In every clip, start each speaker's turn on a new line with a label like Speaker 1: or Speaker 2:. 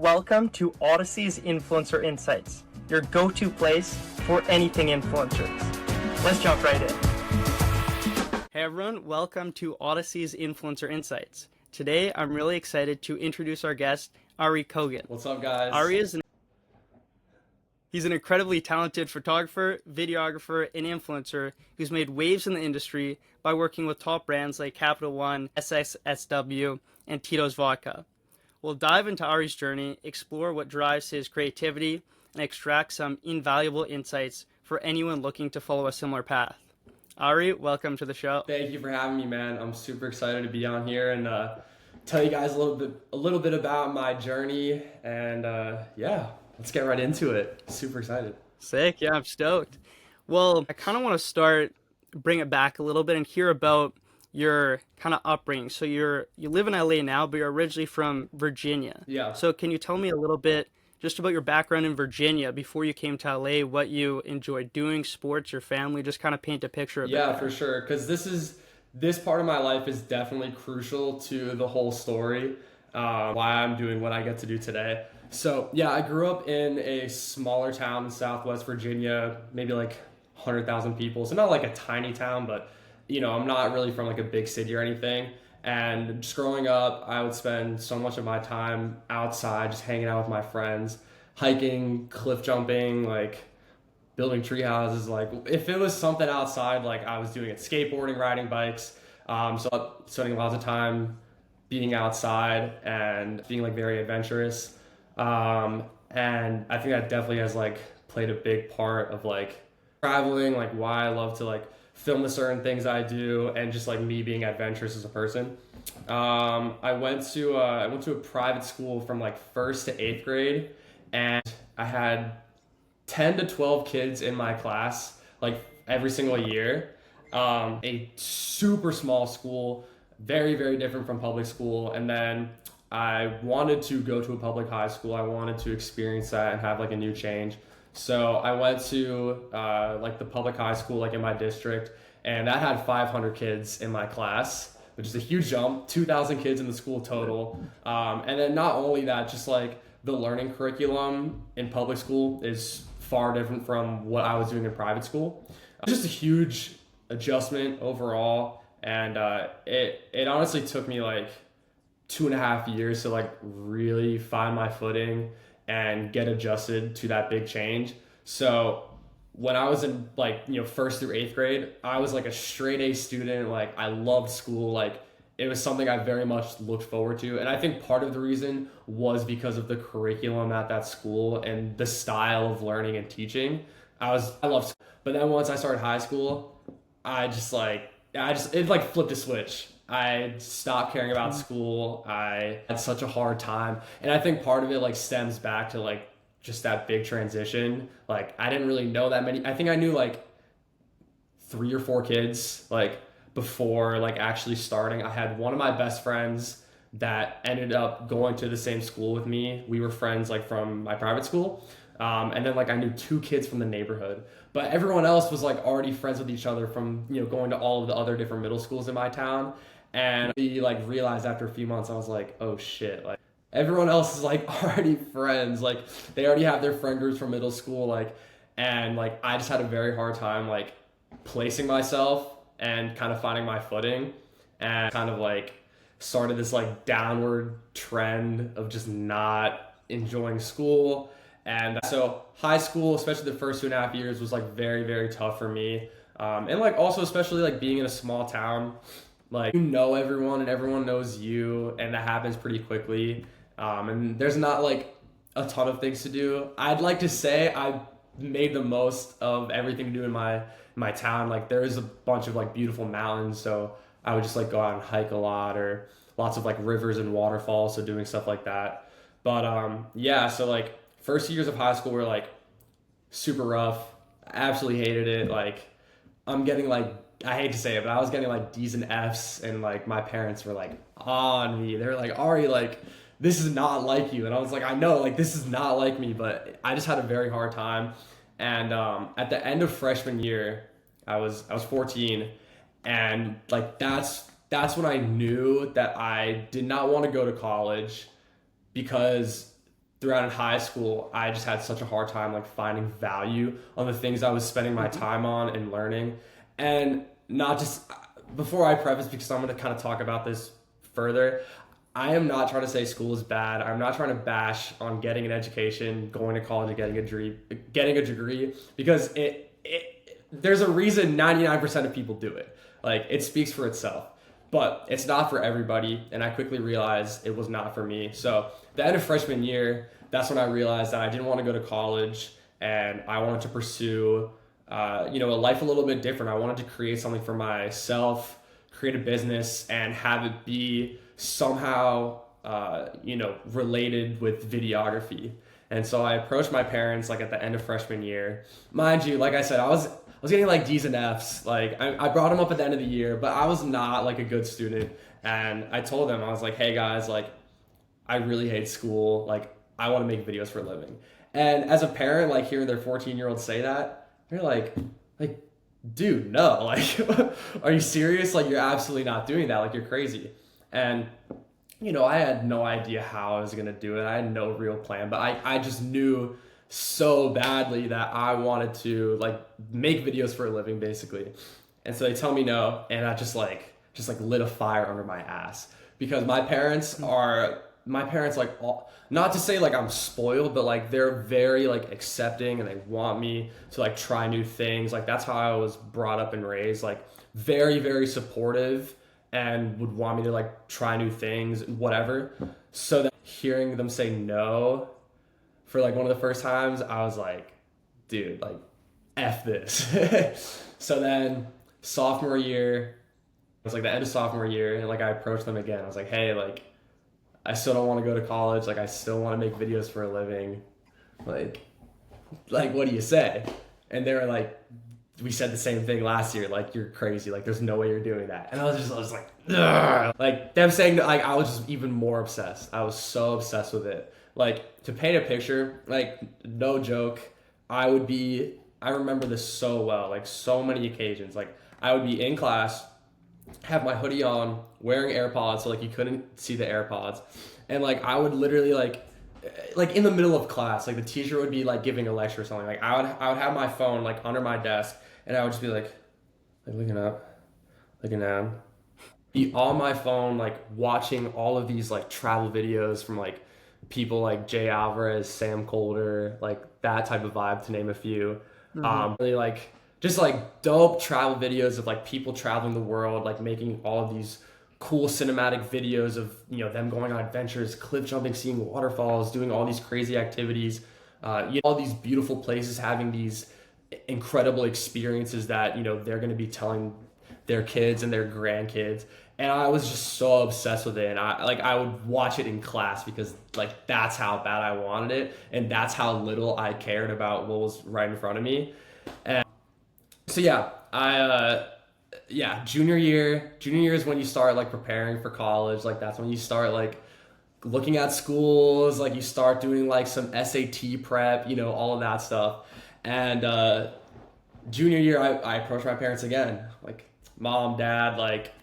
Speaker 1: Welcome to Odyssey's Influencer Insights, your go-to place for anything influencers. Let's jump right in. Hey everyone, welcome to Odyssey's Influencer Insights. Today, I'm really excited to introduce our guest, Ari Cogen.
Speaker 2: What's up, guys?
Speaker 1: Ari He's an incredibly talented photographer, videographer, and influencer who's made waves in the industry by working with top brands like Capital One, SXSW, and Tito's Vodka. We'll dive into Ari's journey, explore what drives his creativity, and extract some invaluable insights for anyone looking to follow a similar path. Ari, welcome to the show.
Speaker 2: Thank you for having me, man. I'm super excited to be on here and tell you guys a little bit about my journey, and let's get right into it. Super excited.
Speaker 1: Sick, yeah, I'm stoked. Well, I kind of want to bring it back a little bit and hear about your kind of upbringing. So you live in LA now, but you're originally from Virginia.
Speaker 2: Yeah.
Speaker 1: So can you tell me a little bit just about your background in Virginia before you came to LA, what you enjoyed doing, sports, your family, just kind of paint a picture of it.
Speaker 2: Yeah, for sure. Because this part of my life is definitely crucial to the whole story, why I'm doing what I get to do today. So yeah, I grew up in a smaller town in Southwest Virginia, maybe like 100,000 people. So not like a tiny town, but I'm not really from like a big city or anything. And just growing up, I would spend so much of my time outside, just hanging out with my friends, hiking, cliff jumping, like building tree houses. Like if it was something outside, like I was doing it, skateboarding, riding bikes. So spending lots of time being outside and being like very adventurous. And I think that definitely has like played a big part of like traveling, like why I love to like film the certain things I do, and just like me being adventurous as a person. I went to a private school from like 1st to 8th grade, and I had 10 to 12 kids in my class like every single year. A super small school, very, very different from public school. And then I wanted to go to a public high school. I wanted to experience that and have like a new change. So I went to like the public high school like in my district, and that had 500 kids in my class, which is a huge jump, 2,000 kids in the school total. And then not only that, just like the learning curriculum in public school is far different from what I was doing in private school. Just a huge adjustment overall. And it honestly took me like 2.5 years to like really find my footing and get adjusted to that big change. So when I was in like, 1st through 8th grade, I was like a straight A student. Like I loved school. Like it was something I very much looked forward to. And I think part of the reason was because of the curriculum at that school and the style of learning and teaching. I loved school. But then once I started high school, it like flipped a switch. I stopped caring about school. I had such a hard time. And I think part of it like stems back to like just that big transition. Like I didn't really know that many. I think I knew like 3 or 4 kids like before like actually starting. I had one of my best friends that ended up going to the same school with me. We were friends like from my private school. And then like I knew 2 kids from the neighborhood, but everyone else was like already friends with each other from, going to all of the other different middle schools in my town. And we like realized after a few months, I was like, oh shit, like everyone else is like already friends. Like they already have their friend groups from middle school. Like, and like, I just had a very hard time like placing myself and kind of finding my footing, and kind of like started this like downward trend of just not enjoying school. And so high school, especially the first 2.5 years, was like very, very tough for me. And like also especially like being in a small town, like you know everyone and everyone knows you, and that happens pretty quickly. And there's not like a ton of things to do. I'd like to say I made the most of everything to do in my town. Like there is a bunch of like beautiful mountains, so I would just like go out and hike a lot, or lots of like rivers and waterfalls, so doing stuff like that. But so like first years of high school were like super rough. I absolutely hated it. Like I'm getting like, I hate to say it, but I was getting like D's and F's, and like my parents were like on me. They were like, Ari, like this is not like you. And I was like, I know, like this is not like me, but I just had a very hard time. And at the end of freshman year, I was 14, and like that's when I knew that I did not want to go to college, because throughout in high school, I just had such a hard time like finding value on the things I was spending my time on and learning. And not just before I preface, because I'm going to kind of talk about this further, I am not trying to say school is bad. I'm not trying to bash on getting an education, going to college and getting a degree, because there's a reason 99% of people do it. Like, it speaks for itself. But it's not for everybody, and I quickly realized it was not for me. So the end of freshman year, that's when I realized that I didn't want to go to college, and I wanted to pursue, a life a little bit different. I wanted to create something for myself, create a business, and have it be somehow, related with videography. And so I approached my parents like at the end of freshman year. Mind you, like I said, I was getting like D's and F's. Like I brought them up at the end of the year, but I was not like a good student. And I told them, I was like, hey guys, like I really hate school. Like I want to make videos for a living. And as a parent, like hearing their 14-year-old say that, they're like, dude, no, like, are you serious? Like you're absolutely not doing that. Like you're crazy. And I had no idea how I was going to do it. I had no real plan, but I just knew so badly that I wanted to like make videos for a living basically. And so they tell me no, and I just lit a fire under my ass, because my parents like not to say like I'm spoiled, but like they're very like accepting, and they want me to like try new things. Like that's how I was brought up and raised, like very, very supportive, and would want me to like try new things, whatever. So that hearing them say no for like one of the first times, I was like, dude, like F this. So then sophomore year, it was like the end of sophomore year, and like I approached them again. I was like, hey, like I still don't want to go to college. Like I still want to make videos for a living. Like what do you say? And they were like, we said the same thing last year. Like you're crazy. Like there's no way you're doing that. And I was like, ugh. Like them saying that, like I was just even more obsessed. I was so obsessed with it. Like to paint a picture, like no joke, I remember this so well, like so many occasions. Like I would be in class, have my hoodie on, wearing AirPods, so like you couldn't see the AirPods. And like I would literally like in the middle of class, like the teacher would be like giving a lecture or something. Like I would have my phone like under my desk, and I would just be like looking up, looking down, be on my phone, like watching all of these like travel videos from like people like Jay Alvarez, Sam Colder, like that type of vibe, to name a few. Really like just like dope travel videos of like people traveling the world, like making all of these cool cinematic videos of them going on adventures, cliff jumping, seeing waterfalls, doing all these crazy activities, all these beautiful places, having these incredible experiences that they're going to be telling their kids and their grandkids. And I was just so obsessed with it, and I would watch it in class, because like that's how bad I wanted it, and that's how little I cared about what was right in front of me. And so junior year is when you start like preparing for college. Like that's when you start like looking at schools, like you start doing like some SAT prep, all of that stuff. And junior year, I approached my parents again, like, mom, dad, like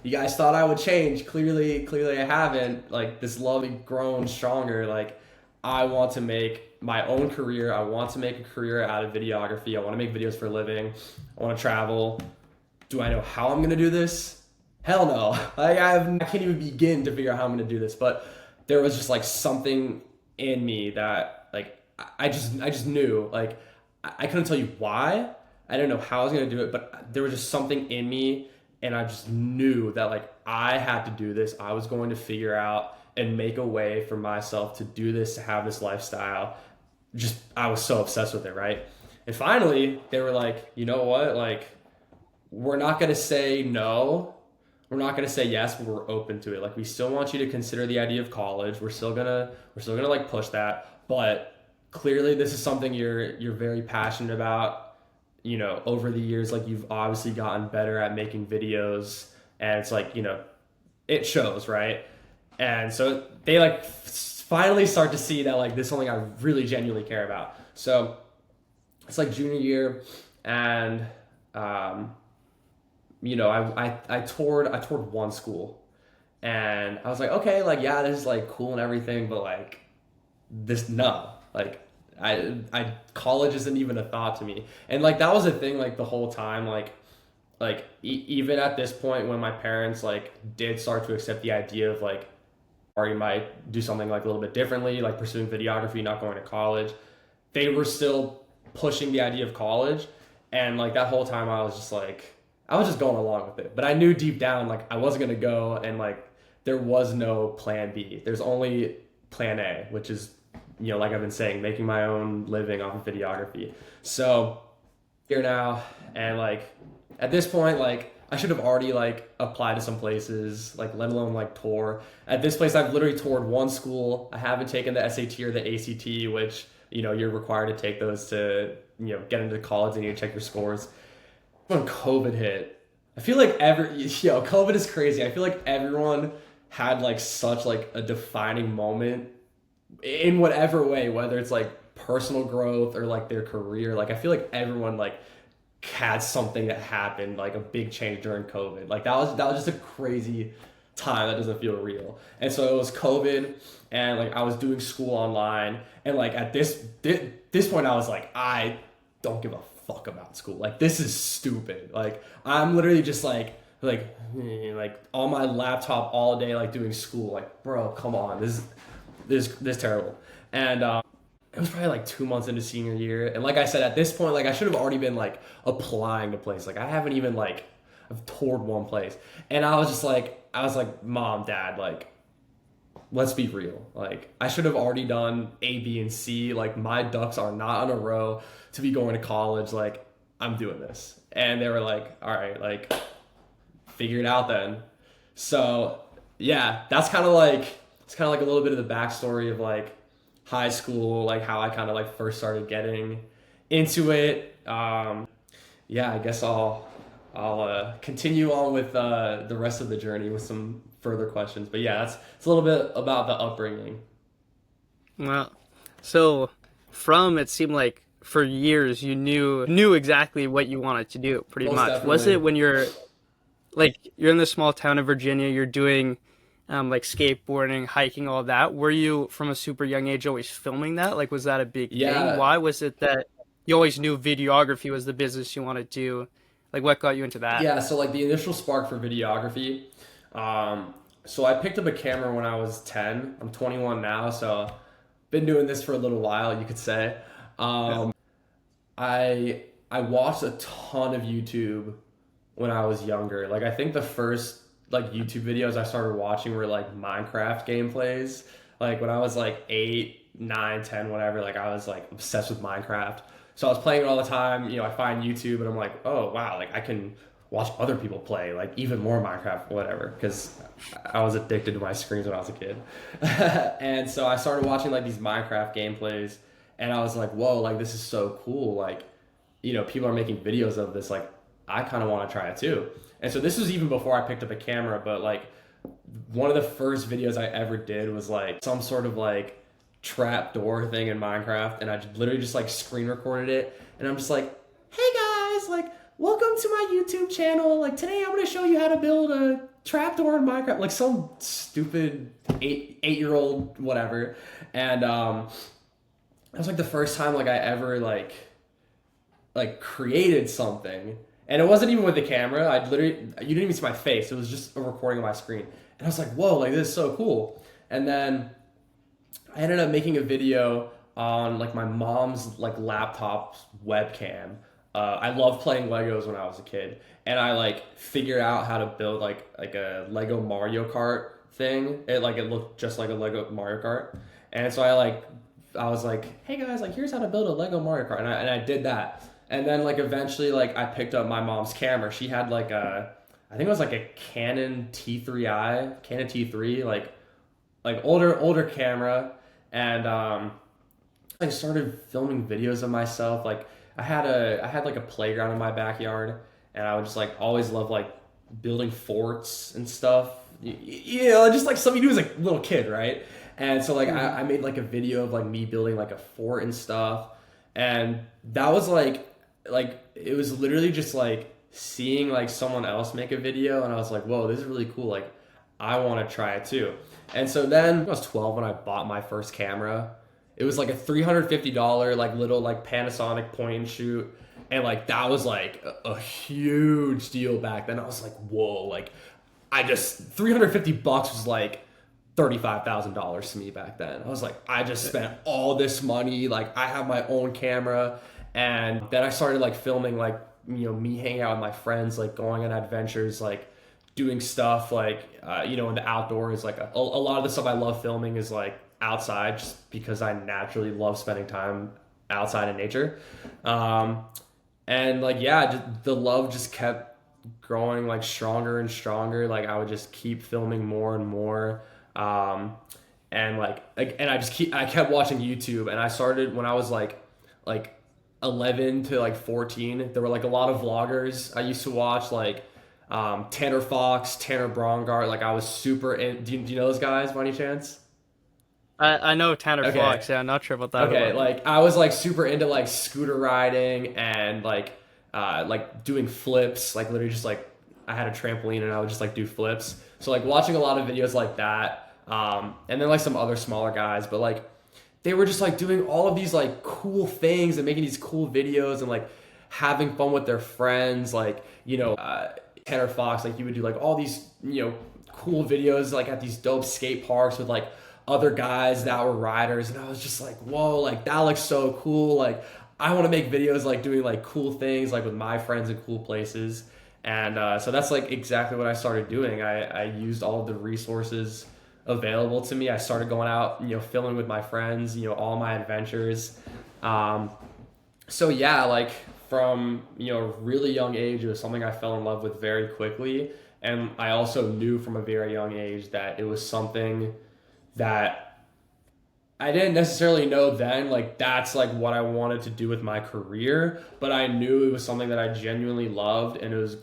Speaker 2: you guys thought I would change. Clearly I haven't. Like this love has grown stronger. Like I want to make my own career. I want to make a career out of videography. I want to make videos for a living. I want to travel. Do I know how I'm going to do this? Hell no. Like I can't even begin to figure out how I'm going to do this. But there was just like something in me that like I just knew. Like I couldn't tell you why. I didn't know how I was going to do it, but there was just something in me, and I just knew that like I had to do this. I was going to figure out and make a way for myself to do this, to have this lifestyle. I was so obsessed with it, right? And finally, they were like, you know what? Like, we're not going to say no. We're not going to say yes, but we're open to it. Like, we still want you to consider the idea of college. We're still gonna like push that. But clearly this is something you're very passionate about. Over the years, like you've obviously gotten better at making videos, and it's like, it shows, right? And so they like finally start to see that like this is something I really genuinely care about. So it's like junior year, and I toured one school, and I was like, okay, like yeah, this is like cool and everything, but like this, no, like college isn't even a thought to me. And like that was a thing like the whole time, even at this point when my parents like did start to accept the idea of like, or you might do something like a little bit differently, like pursuing videography, not going to college, they were still pushing the idea of college. And like that whole time I was just like, I was just going along with it, but I knew deep down like I wasn't going to go, and like there was no plan B. There's only plan A, which is, like I've been saying, making my own living off of videography. So here now, and like at this point, like I should have already like applied to some places, like let alone like tour. At this place, I've literally toured one school. I haven't taken the SAT or the ACT, which you're required to take those to get into college, and you check your scores. When COVID hit, I feel like COVID is crazy. I feel like everyone had like such like a defining moment in whatever way, whether it's like personal growth or like their career. Like I feel like everyone like had something that happened, like a big change during COVID. Like that was just a crazy time that doesn't feel real. And so it was COVID, and like I was doing school online, and like at this point I was like, I don't give a fuck about school. Like this is stupid. Like I'm literally just like on my laptop all day, like doing school. Like bro, come on, this is terrible. And it was probably like 2 months into senior year, and like I said, at this point, like I should have already been like applying to places. Like I haven't even like I've toured one place, and I was like, Mom, Dad, like let's be real. Like I should have already done A, B, and C. Like my ducks are not in a row to be going to college. Like I'm doing this, and they were like, all right, like figure it out then. So yeah, it's kind of like a little bit of the backstory of like high school, like how I kind of like first started getting into it. Yeah, I guess I'll continue on with the rest of the journey with some further questions. But yeah, it's a little bit about the upbringing.
Speaker 1: Well, so from it seemed like for years you knew exactly what you wanted to do, pretty
Speaker 2: Most
Speaker 1: much.
Speaker 2: definitely.
Speaker 1: Was it when you're in the small town of Virginia, you're doing like skateboarding, hiking, all that? Were you from a super young age always filming that? Like, was that a big
Speaker 2: Yeah,
Speaker 1: thing? Why was it that you always knew videography was the business you wanted to do? Like, what got you into that?
Speaker 2: yeah. So like the initial spark for videography. So I picked up a camera when I was 10. I'm 21 now, so been doing this for a little while, you could say.
Speaker 1: Yeah.
Speaker 2: I watched a ton of YouTube when I was younger. Like I think the first like YouTube videos I started watching were like Minecraft gameplays. Like when I was like 8, 9, 10, whatever, like I was like obsessed with Minecraft. So I was playing it all the time. I find YouTube and I'm like, oh wow, like I can watch other people play like even more Minecraft, whatever, because I was addicted to my screens when I was a kid. And so I started watching like these Minecraft gameplays, and I was like, whoa, like this is so cool. Like, people are making videos of this. Like, I kind of want to try it too. And so this was even before I picked up a camera, but like one of the first videos I ever did was like some sort of like trap door thing in Minecraft, and I literally just like screen recorded it, and I'm just like, hey guys, like welcome to my YouTube channel. Like today I'm going to show you how to build a trapdoor in Minecraft, like some stupid eight-year-old whatever. And that was like the first time like I ever like created something. And it wasn't even with the camera. You didn't even see my face. It was just a recording of my screen. And I was like, whoa, like this is so cool. And then I ended up making a video on like my mom's like laptop webcam. I loved playing Legos when I was a kid, and I like figured out how to build like a Lego Mario Kart thing. It looked just like a Lego Mario Kart, and so I was like, hey guys, like here's how to build a Lego Mario Kart, and I did that. And then like eventually like I picked up my mom's camera. She had like I think it was like a Canon T3, like older camera, and I started filming videos of myself. Like I had like a playground in my backyard, and I would just like always love like building forts and stuff. Just like something you do as a little kid, right? And so like I made like a video of like me building like a fort and stuff, and that was like it was literally just like seeing like someone else make a video, and I was like, whoa, this is really cool. Like I want to try it too. And so then I was 12 when I bought my first camera, It was like a $350 like little like Panasonic point and shoot. And like that was like a huge deal back then. I was like, whoa, like I just $350 was like $35,000 to me back then. I was like, I just spent all this money. Like I have my own camera, and then I started like filming like me hanging out with my friends, like going on adventures, like doing stuff like in the outdoors. Like a lot of the stuff I love filming is like outside, just because I naturally love spending time outside in nature. And like yeah, the love just kept growing like stronger and stronger. Like I would just keep filming more and more. And I kept watching YouTube, and I started when I was like 11 to like 14. There were like a lot of vloggers I used to watch, like Tanner Fox, Tanner Brongard. Like I was super in. Do you know those guys by any chance?
Speaker 1: I know Tanner
Speaker 2: Okay.
Speaker 1: Fox. Yeah, I'm not sure about that
Speaker 2: Okay,
Speaker 1: one.
Speaker 2: like I was like super into like scooter riding and like doing flips, like literally just like I had a trampoline and I would just like do flips. So like watching a lot of videos like that, and then like some other smaller guys, but like they were just like doing all of these like cool things and making these cool videos and like having fun with their friends, like Tanner Fox, like he would do like all these cool videos like at these dope skate parks with like other guys that were riders, and I was just like, whoa, like that looks so cool. Like I want to make videos like doing like cool things like with my friends in cool places. And so that's like exactly what I started doing. I used all of the resources available to me. I started going out, filming with my friends, all my adventures. So yeah, like from a really young age, it was something I fell in love with very quickly. And I also knew from a very young age that it was something that I didn't necessarily know then, like that's like what I wanted to do with my career, but I knew it was something that I genuinely loved, and it was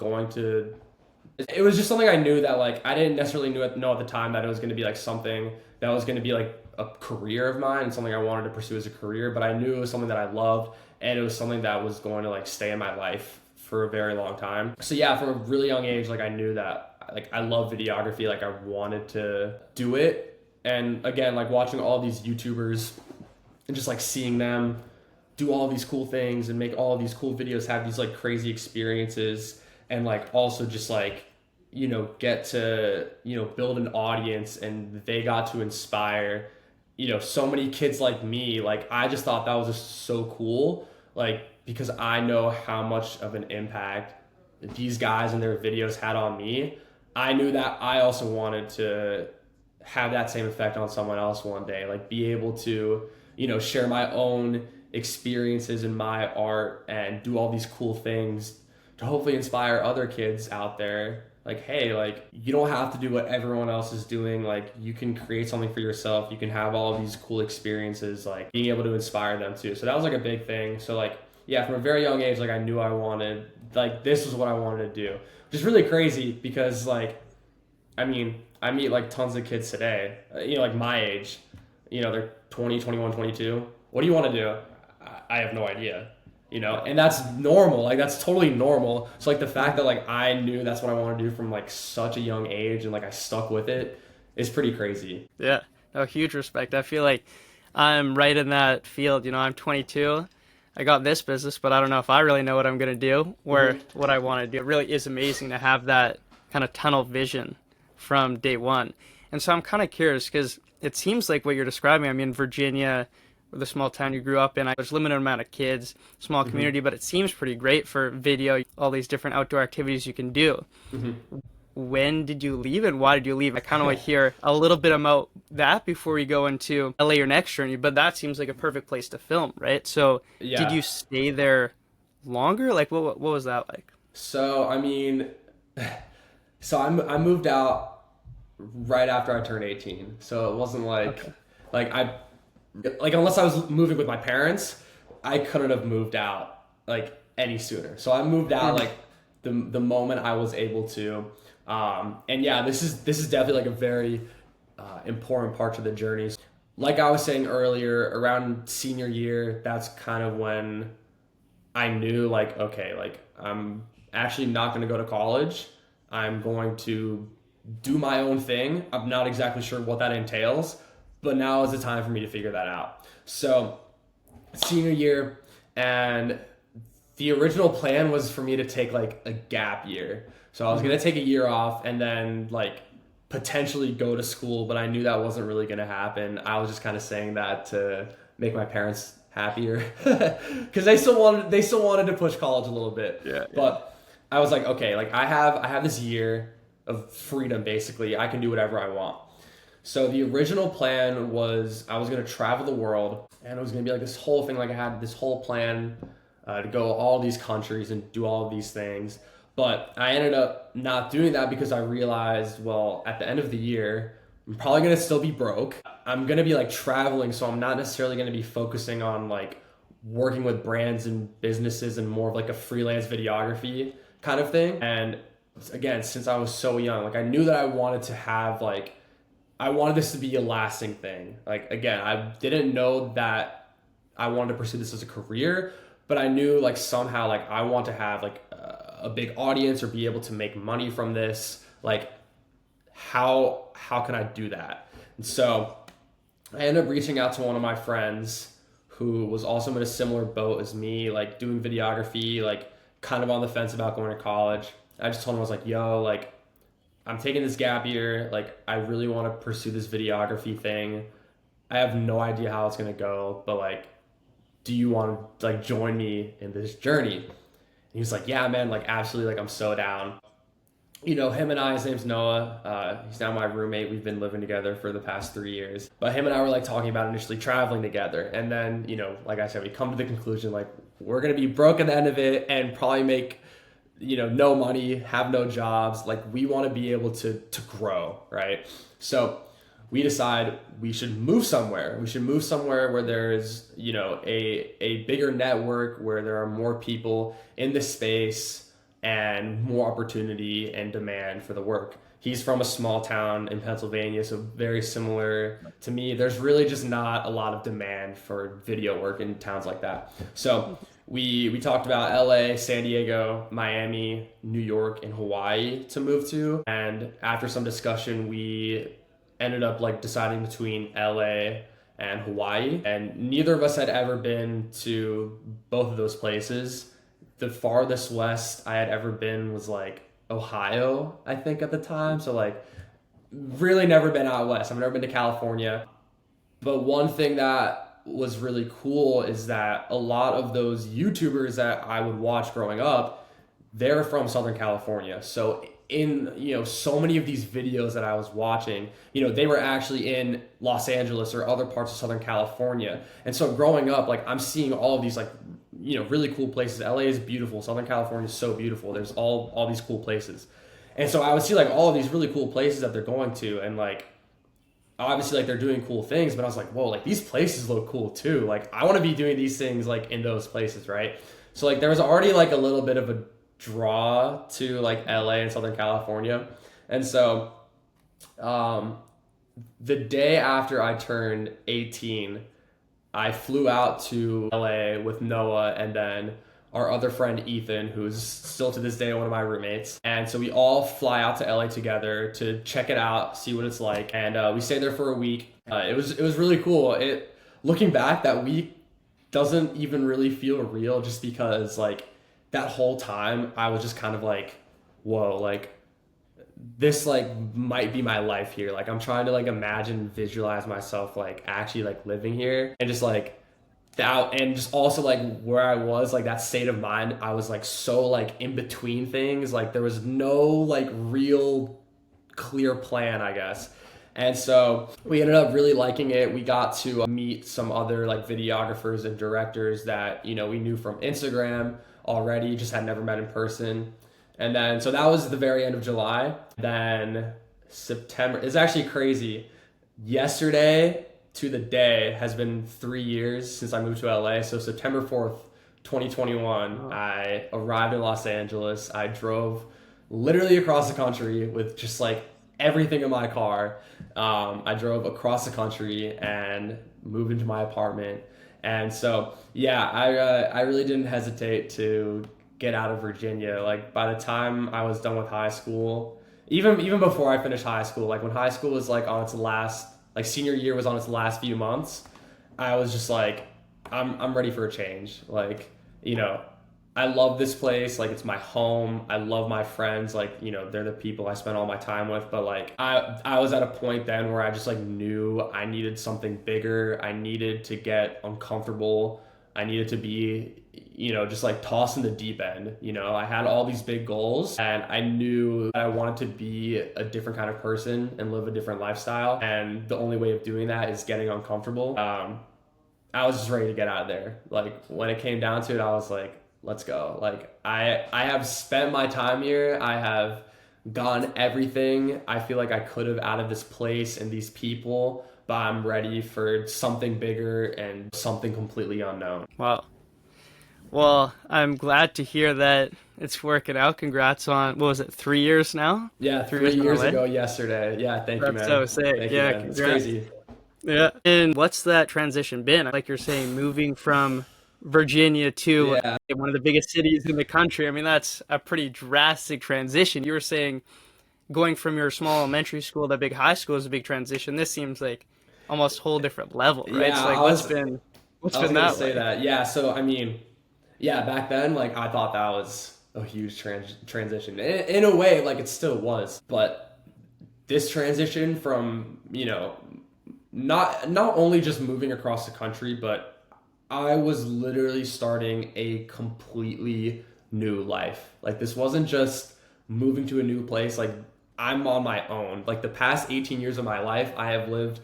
Speaker 2: just something I knew that like I didn't necessarily know at the time that it was going to be like something that was going to be like a career of mine and something I wanted to pursue as a career, but I knew it was something that I loved, and it was something that was going to like stay in my life for a very long time. So yeah, from a really young age, like I knew that like I love videography, like I wanted to do it. And again, like watching all these YouTubers and just like seeing them do all these cool things and make all these cool videos, have these like crazy experiences, and like also just like, get to, build an audience, and they got to inspire, so many kids like me. Like I just thought that was just so cool. Like, because I know how much of an impact these guys and their videos had on me. I knew that I also wanted to have that same effect on someone else one day, like be able to share my own experiences in my art and do all these cool things to hopefully inspire other kids out there. Like, hey, like you don't have to do what everyone else is doing. Like you can create something for yourself. You can have all of these cool experiences, like being able to inspire them too. So that was like a big thing. So like yeah, from a very young age, like I knew I wanted, like this was what I wanted to do, which is really crazy because like I mean, I meet like tons of kids today, like my age, they're 20, 21, 22. What do you want to do? I have no idea, and that's normal. Like that's totally normal. So like the fact that like I knew that's what I want to do from like such a young age, and like I stuck with it is pretty crazy.
Speaker 1: Yeah, no, huge respect. I feel like I'm right in that field. I'm 22. I got this business, but I don't know if I really know what I'm gonna do or what I want to do. It really is amazing to have that kind of tunnel vision from day one. And so I'm kind of curious because it seems like what you're describing. I mean, Virginia, the small town you grew up in, there's a limited amount of kids, small community, but it seems pretty great for video, all these different outdoor activities you can do. When did you leave and why did you leave? I kind of want to hear a little bit about that before we go into LA your next journey, but that seems like a perfect place to film, right? So did
Speaker 2: Yeah.
Speaker 1: you stay there longer? Like what was that like?
Speaker 2: So I mean, I moved out right after I turned 18. So it wasn't
Speaker 1: Okay.
Speaker 2: like I like unless I was moving with my parents, I couldn't have moved out like any sooner. So I moved out like the moment I was able to. And yeah, this is definitely like a very important part to the journey. Like I was saying earlier, around senior year, that's kind of when I knew like okay, like I'm actually not going to go to college. I'm going to do my own thing. I'm not exactly sure what that entails, but now is the time for me to figure that out. So senior year, and the original plan was for me to take like a gap year. So I was gonna take a year off and then like potentially go to school, but I knew that wasn't really gonna happen. I was just kind of saying that to make my parents happier because they still wanted to push college a little bit.
Speaker 1: Yeah.
Speaker 2: But I was like, okay, like I have this year of freedom basically. I can do whatever I want. So the original plan was I was gonna travel the world, and it was gonna be like this whole thing. Like I had this whole plan to go all these countries and do all of these things. But I ended up not doing that because I realized, well, at the end of the year, I'm probably gonna still be broke. I'm gonna be like traveling, so I'm not necessarily gonna be focusing on like working with brands and businesses and more of like a freelance videography kind of thing. And again, since I was so young, like I knew that I wanted to have like, I wanted this to be a lasting thing. Like again, I didn't know that I wanted to pursue this as a career, but I knew like somehow like I want to have like a big audience or be able to make money from this. Like how can I do that? And so I ended up reaching out to one of my friends who was also in a similar boat as me, like doing videography, like kind of on the fence about going to college. I just told him, I was like, yo, like I'm taking this gap year. Like I really want to pursue this videography thing. I have no idea how it's going to go, but like, do you want to like join me in this journey? And he was like, yeah, man, like absolutely. Like I'm so down. You know, him and I, his name's Noah. He's now my roommate. We've been living together for the past 3 years. But him and I were like talking about initially traveling together. And then, you know, like I said, we come to the conclusion, like we're going to be broke at the end of it and probably make, you know, no money, have no jobs. Like we want to be able to grow, right? So we decide we should move somewhere. We should move somewhere where there's, you know, a bigger network, where there are more people in the space and more opportunity and demand for the work. He's from a small town in Pennsylvania, so very similar to me. There's really just not a lot of demand for video work in towns like that. So we talked about LA, San Diego, Miami, New York, and Hawaii to move to. And after some discussion, we ended up like deciding between LA and Hawaii. And neither of us had ever been to both of those places. The farthest west I had ever been was like Ohio, I think at the time. So like really never been out west. I've never been to California. But one thing that was really cool is that a lot of those YouTubers that I would watch growing up, they're from Southern California. So in, you know, so many of these videos that I was watching, you know, they were actually in Los Angeles or other parts of Southern California. And so growing up, like I'm seeing all of these like, you know, really cool places. LA is beautiful. Southern California is so beautiful. There's all these cool places. And so I would see like all of these really cool places that they're going to, and like obviously like they're doing cool things, but I was like, whoa, like these places look cool too. Like I want to be doing these things like in those places, right? So like there was already like a little bit of a draw to like LA and Southern California. And so the day after I turned 18, I flew out to LA with Noah and then our other friend Ethan, who's still to this day one of my roommates. And so we all fly out to LA together to check it out, see what it's like. And we stayed there for a week. It was really cool. Looking back, that week doesn't even really feel real, just because like that whole time I was just kind of like, whoa, like this like might be my life here. Like I'm trying to like imagine, visualize myself like actually like living here, and just like that, and just also like where I was, like that state of mind. I was like so like in between things. Like there was no like real clear plan, I guess. And so we ended up really liking it. We got to meet some other like videographers and directors that, you know, we knew from Instagram already, just had never met in person. And then, so that was the very end of July. Then September is actually crazy. Yesterday to the day has been 3 years since I moved to LA. So September 4th, 2021, I arrived in Los Angeles. I drove literally across the country with just like everything in my car. I drove across the country and moved into my apartment. And so, yeah, I really didn't hesitate to get out of Virginia. Like by the time I was done with high school, even before I finished high school, like when high school was like on its last like senior year was on its last few months, I was just like, I'm ready for a change. Like, you know, I love this place. Like, it's my home. I love my friends. Like, you know, they're the people I spend all my time with. But like, I was at a point then where I just like knew I needed something bigger. I needed to get uncomfortable. I needed to be, you know, just like tossed in the deep end. You know, I had all these big goals and I knew that I wanted to be a different kind of person and live a different lifestyle. And the only way of doing that is getting uncomfortable. I was just ready to get out of there. Like when it came down to it, I was like, let's go. Like I have spent my time here. I have gotten everything I feel like I could have out of this place and these people, but I'm ready for something bigger and something completely unknown.
Speaker 1: Wow. Well, I'm glad to hear that it's working out. Congrats on, what was it, 3 years now?
Speaker 2: Yeah,
Speaker 1: 3 years
Speaker 2: 3 years
Speaker 1: in LA?
Speaker 2: ago yesterday. Yeah, thank you,
Speaker 1: That's
Speaker 2: man.
Speaker 1: so sick.
Speaker 2: Thank you,
Speaker 1: Yeah,
Speaker 2: man. It's
Speaker 1: congrats.
Speaker 2: crazy.
Speaker 1: Yeah. And what's that transition been? Like you're saying, moving from Virginia to
Speaker 2: Yeah.
Speaker 1: one of the biggest cities in the country. I mean, that's a pretty drastic transition. You were saying going from your small elementary school to big high school is a big transition. This seems like almost a whole different level, right?
Speaker 2: Yeah,
Speaker 1: So like what's
Speaker 2: I was
Speaker 1: been
Speaker 2: gonna
Speaker 1: that
Speaker 2: say
Speaker 1: like?
Speaker 2: that. Yeah, so I mean, yeah, back then, like I thought that was a huge transition. In a way, like it still was, but this transition from, you know, not only just moving across the country, but I was literally starting a completely new life. Like this wasn't just moving to a new place. Like I'm on my own. Like the past 18 years of my life, I have lived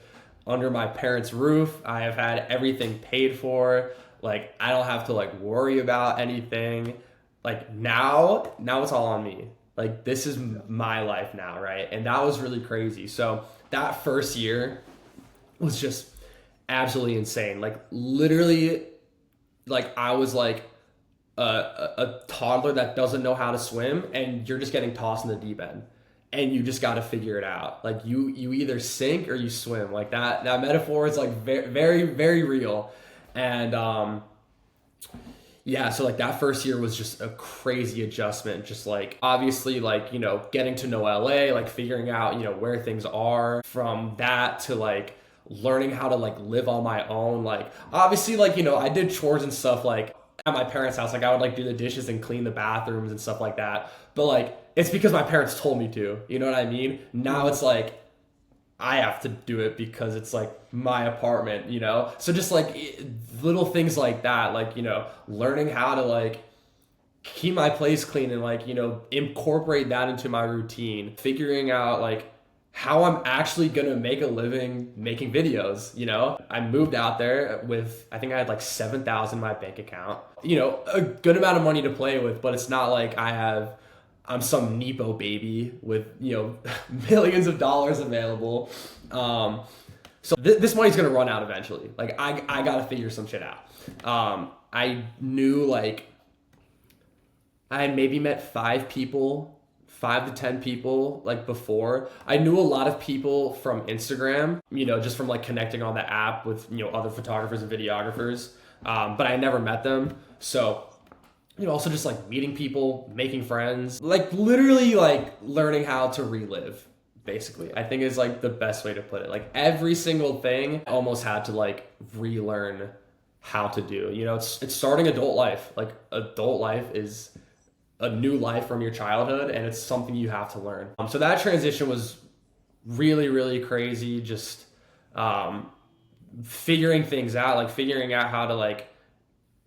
Speaker 2: under my parents' roof. I have had everything paid for. Like I don't have to like worry about anything. Like now it's all on me. Like this is my life now, right? And that was really crazy. So that first year was just absolutely insane. Like literally, like I was like a toddler that doesn't know how to swim, and you're just getting tossed in the deep end, and you just got to figure it out. Like you either sink or you swim. Like that metaphor is like very very very real, and yeah, so like that first year was just a crazy adjustment. Just like obviously like, you know, getting to know LA, like figuring out, you know, where things are, from that to like learning how to like live on my own. Like obviously like, you know, I did chores and stuff like at my parents' house. Like I would like do the dishes and clean the bathrooms and stuff like that. But like it's because my parents told me to. You know what I mean? Now it's like I have to do it because it's like my apartment, you know? So just like little things like that, like, you know, learning how to like keep my place clean and like, you know, incorporate that into my routine, figuring out like how I'm actually gonna make a living making videos, you know? I moved out there with, I think I had like 7,000 in my bank account, you know, a good amount of money to play with, but it's not like I'm some Nepo baby with, you know, millions of dollars available. So this money's gonna run out eventually. Like I gotta figure some shit out. I knew like I had maybe met 5 people, 5 to 10 people like before. I knew a lot of people from Instagram, you know, just from like connecting on the app with, you know, other photographers and videographers. But I never met them. So you know, also just like meeting people, making friends, like literally like learning how to relive, basically. I think is like the best way to put it. Like every single thing I almost had to like relearn how to do. You know, it's starting adult life. Like adult life is a new life from your childhood, and it's something you have to learn. So that transition was really, really crazy. Just figuring things out, like figuring out how to like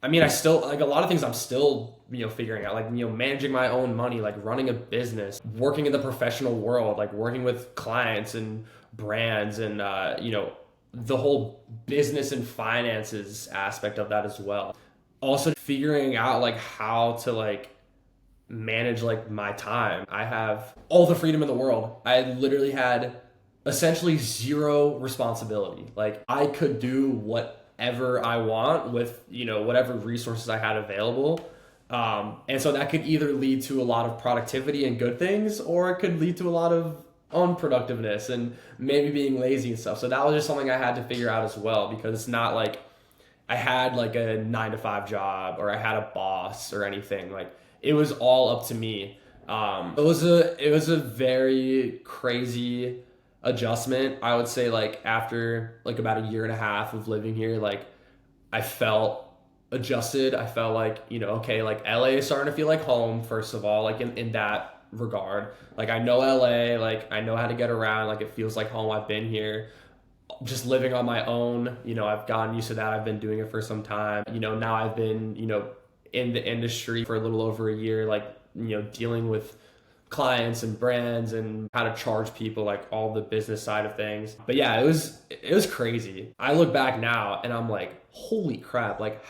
Speaker 2: I mean, I still like a lot of things I'm still, you know, figuring out, like, you know, managing my own money, like running a business, working in the professional world, like working with clients and brands and, you know, the whole business and finances aspect of that as well. Also figuring out like how to like manage like my time. I have all the freedom in the world. I literally had essentially zero responsibility. Like I could do whatever I want with, you know, whatever resources I had available. And so that could either lead to a lot of productivity and good things, or it could lead to a lot of unproductiveness and maybe being lazy and stuff. So that was just something I had to figure out as well, because it's not like I had like a 9 to 5 job or I had a boss or anything. Like it was all up to me. It was a very crazy adjustment. I would say like after like about a year and a half of living here, like I felt adjusted. I felt like, okay, like LA is starting to feel like home, first of all, like in that regard. Like I know LA, like I know how to get around, like it feels like home. I've been here just living on my own. I've gotten used to that. I've been doing it for some time. Now I've been, in the industry for a little over a year, like, dealing with clients and brands and how to charge people, like all the business side of things. But yeah, it was crazy. I look back now and I'm like, holy crap, like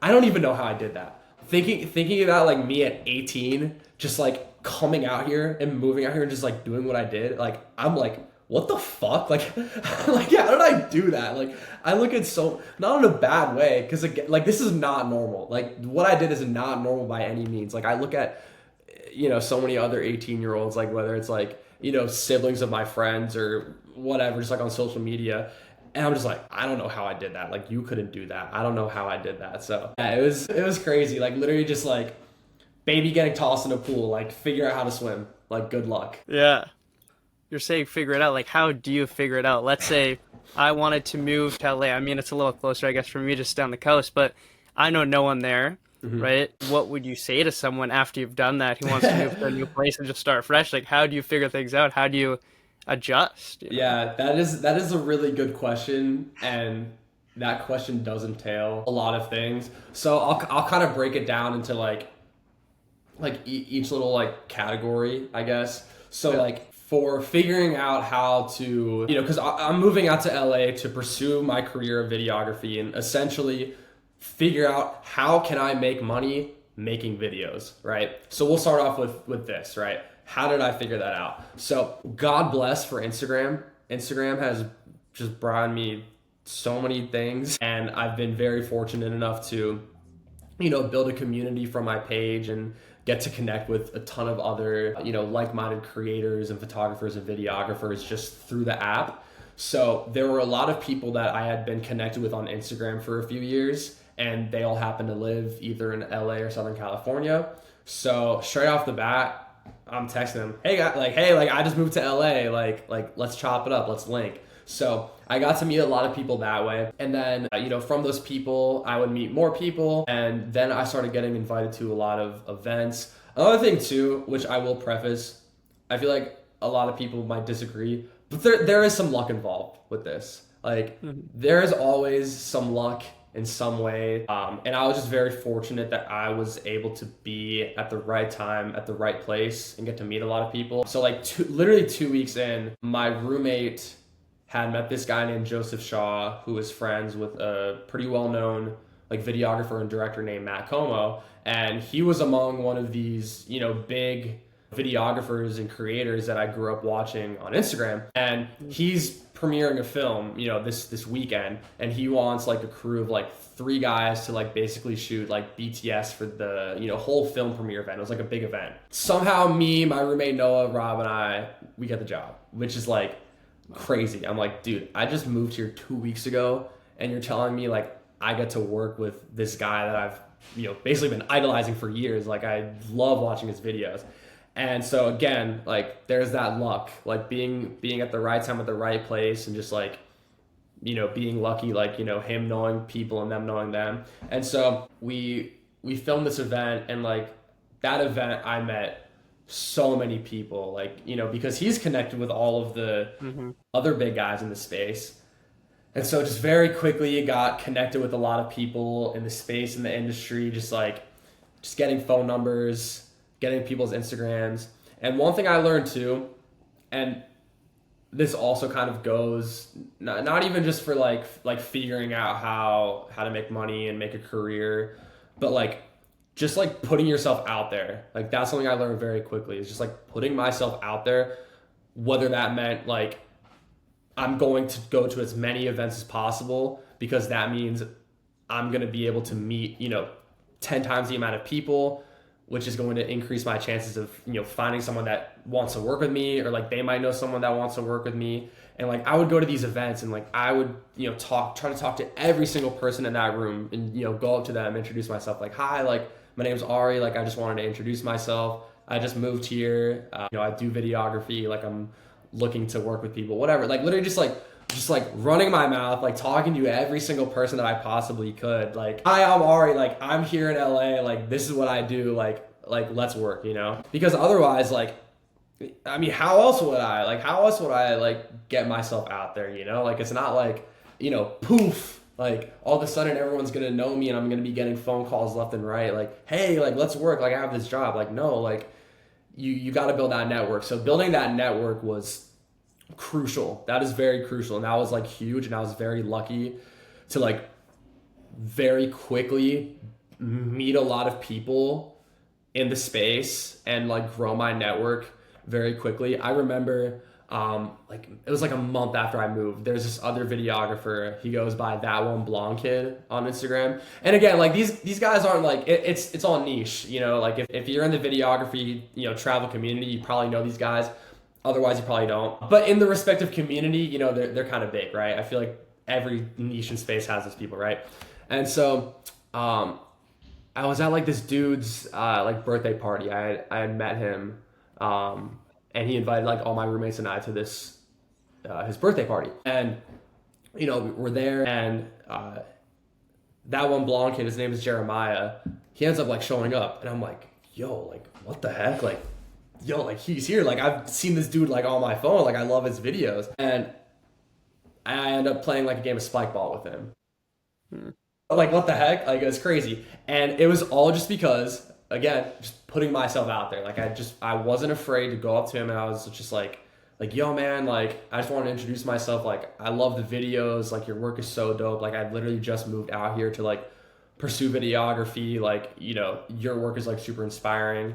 Speaker 2: I don't even know how I did that. Thinking about like me at 18, just like coming out here and moving out here and just like doing what I did, like I'm like, what the fuck? Like, like how did I do that? Like, I look at not in a bad way, because like this is not normal. Like what I did is not normal by any means. Like I look at, so many other 18-year-olds, like whether it's like, siblings of my friends or whatever, just like on social media. And I'm just like, I don't know how I did that. Like you couldn't do that. I don't know how I did that. So yeah, it was crazy. Like literally just like baby getting tossed in a pool, like figure out how to swim. Like good luck.
Speaker 1: Yeah. You're saying figure it out. Like, how do you figure it out? Let's say I wanted to move to LA. I mean, it's a little closer, I guess, for me, just down the coast, but I know no one there, right? What would you say to someone after you've done that who wants to move to a new place and just start fresh? Like, how do you figure things out? How do you adjust?
Speaker 2: Yeah, that is a really good question, and that question does entail a lot of things. So I'll kind of break it down into like each little like category, I guess. So like for figuring out how to, because I'm moving out to LA to pursue my career of videography and essentially figure out how can I make money making videos, right? So we'll start off with this, right? How did I figure that out? So God bless for Instagram. Instagram has just brought me so many things, and I've been very fortunate enough to, build a community from my page and get to connect with a ton of other, like-minded creators and photographers and videographers just through the app. So there were a lot of people that I had been connected with on Instagram for a few years, and they all happened to live either in LA or Southern California. So straight off the bat, I'm texting them, hey, I just moved to LA, like let's chop it up, let's link. So I got to meet a lot of people that way. And then, from those people, I would meet more people. And then I started getting invited to a lot of events. Another thing too, which I will preface, I feel like a lot of people might disagree, but there is some luck involved with this. Like there is always some luck in some way. And I was just very fortunate that I was able to be at the right time, at the right place, and get to meet a lot of people. So like literally 2 weeks in, my roommate had met this guy named Joseph Shaw, who was friends with a pretty well-known like videographer and director named Matt Como. And he was among one of these, big videographers and creators that I grew up watching on Instagram. And he's premiering a film, this weekend, and he wants like a crew of like 3 guys to like basically shoot like BTS for the, whole film premiere event. It was like a big event. Somehow me, my roommate Noah, Rob, and we get the job, which is like crazy. I'm like, dude, I just moved here 2 weeks ago, and you're telling me like I get to work with this guy that I've, basically been idolizing for years. Like I love watching his videos. And so again, like there's that luck, like being at the right time at the right place, and just like, being lucky, like, him knowing people and them knowing them. And so we filmed this event, and like that event I met so many people, like, because he's connected with all of the other big guys in the space. And so just very quickly got connected with a lot of people in the space, in the industry, just getting phone numbers, getting people's Instagrams. And one thing I learned too, and this also kind of goes, not even just for like figuring out how to make money and make a career, but like just like putting yourself out there. Like that's something I learned very quickly, is just like putting myself out there, whether that meant like I'm going to go to as many events as possible, because that means I'm going to be able to meet, 10 times the amount of people, which is going to increase my chances of, finding someone that wants to work with me, or like they might know someone that wants to work with me. And like I would go to these events, and like I would, try to talk to every single person in that room, and, go up to them, introduce myself, like, hi, like my name's Ari, like I just wanted to introduce myself. I just moved here. I do videography. Like I'm looking to work with people, whatever. Like literally just like running my mouth, like talking to every single person that I possibly could. Like, hi, I'm Ari, like I'm here in LA, like this is what I do, like let's work, you know? Because otherwise, like, I mean, how else would I like get myself out there, you know? Like it's not like, you know, poof, like all of a sudden everyone's gonna know me and I'm gonna be getting phone calls left and right, like, hey, like let's work, like I have this job. Like, no, like you gotta build that network. So building that network was crucial. That is very crucial. And that was like huge. And I was very lucky to like very quickly meet a lot of people in the space and like grow my network very quickly. I remember like it was like a month after I moved, there's this other videographer, he goes by That One Blonde Kid on Instagram. And again, like these guys aren't like it's all niche, you know, like if you're in the videography, you know, travel community, you probably know these guys. Otherwise you probably don't. But in the respective community, you know, they're kind of big, right? I feel like every niche and space has those people, right? And so I was at like this dude's like birthday party. I had met him, and he invited like all my roommates and I to this his birthday party. And you know, we're there, and That One Blonde Kid, his name is Jeremiah. He ends up like showing up, and I'm like, yo, like what the heck, like. Yo, like he's here. Like I've seen this dude like on my phone. Like I love his videos, and I end up playing like a game of spike ball with him. Like what the heck? Like it's crazy, and it was all just because, again, just putting myself out there. Like I wasn't afraid to go up to him, and I was just like yo man, like I just want to introduce myself. Like I love the videos. Like your work is so dope. Like I literally just moved out here to like pursue videography. Like you know your work is like super inspiring.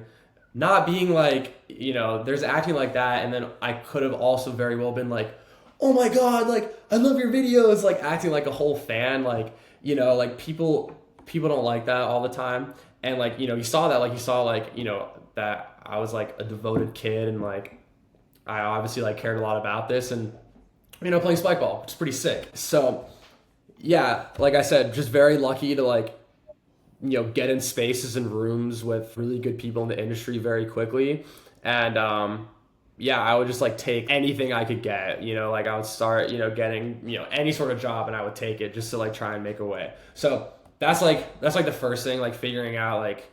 Speaker 2: Not being like, you know, there's acting like that, and then I could have also very well been like, oh my god, like I love your videos, like acting like a whole fan, like, you know, like people don't like that all the time. And like, you know, you saw like, you know, that I was like a devoted kid, and like I obviously like cared a lot about this, and you know, playing spike ball, which is pretty sick. So yeah, like I said, just very lucky to like, you know, get in spaces and rooms with really good people in the industry very quickly. And yeah, I would just like take anything I could get, you know, like I would start, you know, getting, you know, any sort of job, and I would take it just to like try and make a way. So that's like the first thing, like figuring out like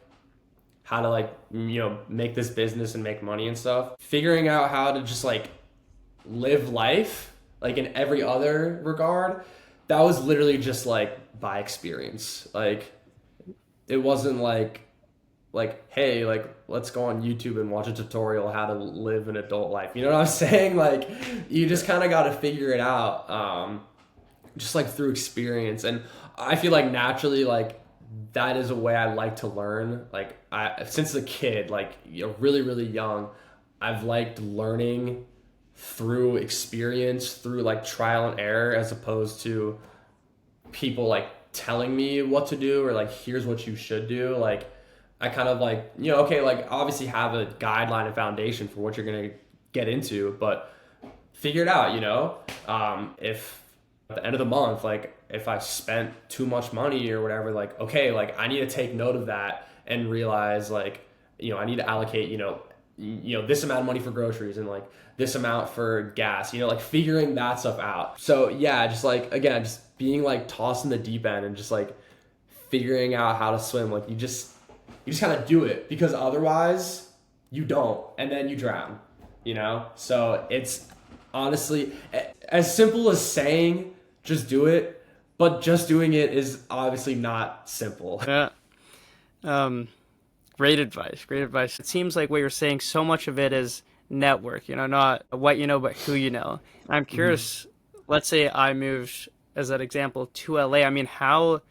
Speaker 2: how to like, you know, make this business and make money and stuff. Figuring out how to just like live life like in every other regard. That was literally just like by experience. Like it wasn't like, hey, like let's go on YouTube and watch a tutorial how to live an adult life. You know what I'm saying? Like you just kind of got to figure it out, just like through experience. And I feel like naturally, like that is a way I like to learn. Like since a kid, like you know, really, really young, I've liked learning through experience, through like trial and error, as opposed to people like telling me what to do or like here's what you should do. Like I kind of like, you know, okay, like obviously have a guideline and foundation for what you're gonna get into, but figure it out, you know. If at the end of the month, like if I spent too much money or whatever, like okay, like I need to take note of that and realize like, you know, I need to allocate, you know, this amount of money for groceries and like this amount for gas, you know, like figuring that stuff out. So yeah, just like again, just being like tossed in the deep end and just like figuring out how to swim. Like you just kind of do it, because otherwise you don't, and then you drown, you know? So it's honestly as simple as saying just do it, but just doing it is obviously not simple.
Speaker 1: Yeah. Great advice. Great advice. It seems like what you're saying, so much of it is network, you know, not what you know, but who you know. And I'm curious, let's say I moved, as an example, to LA. I mean, how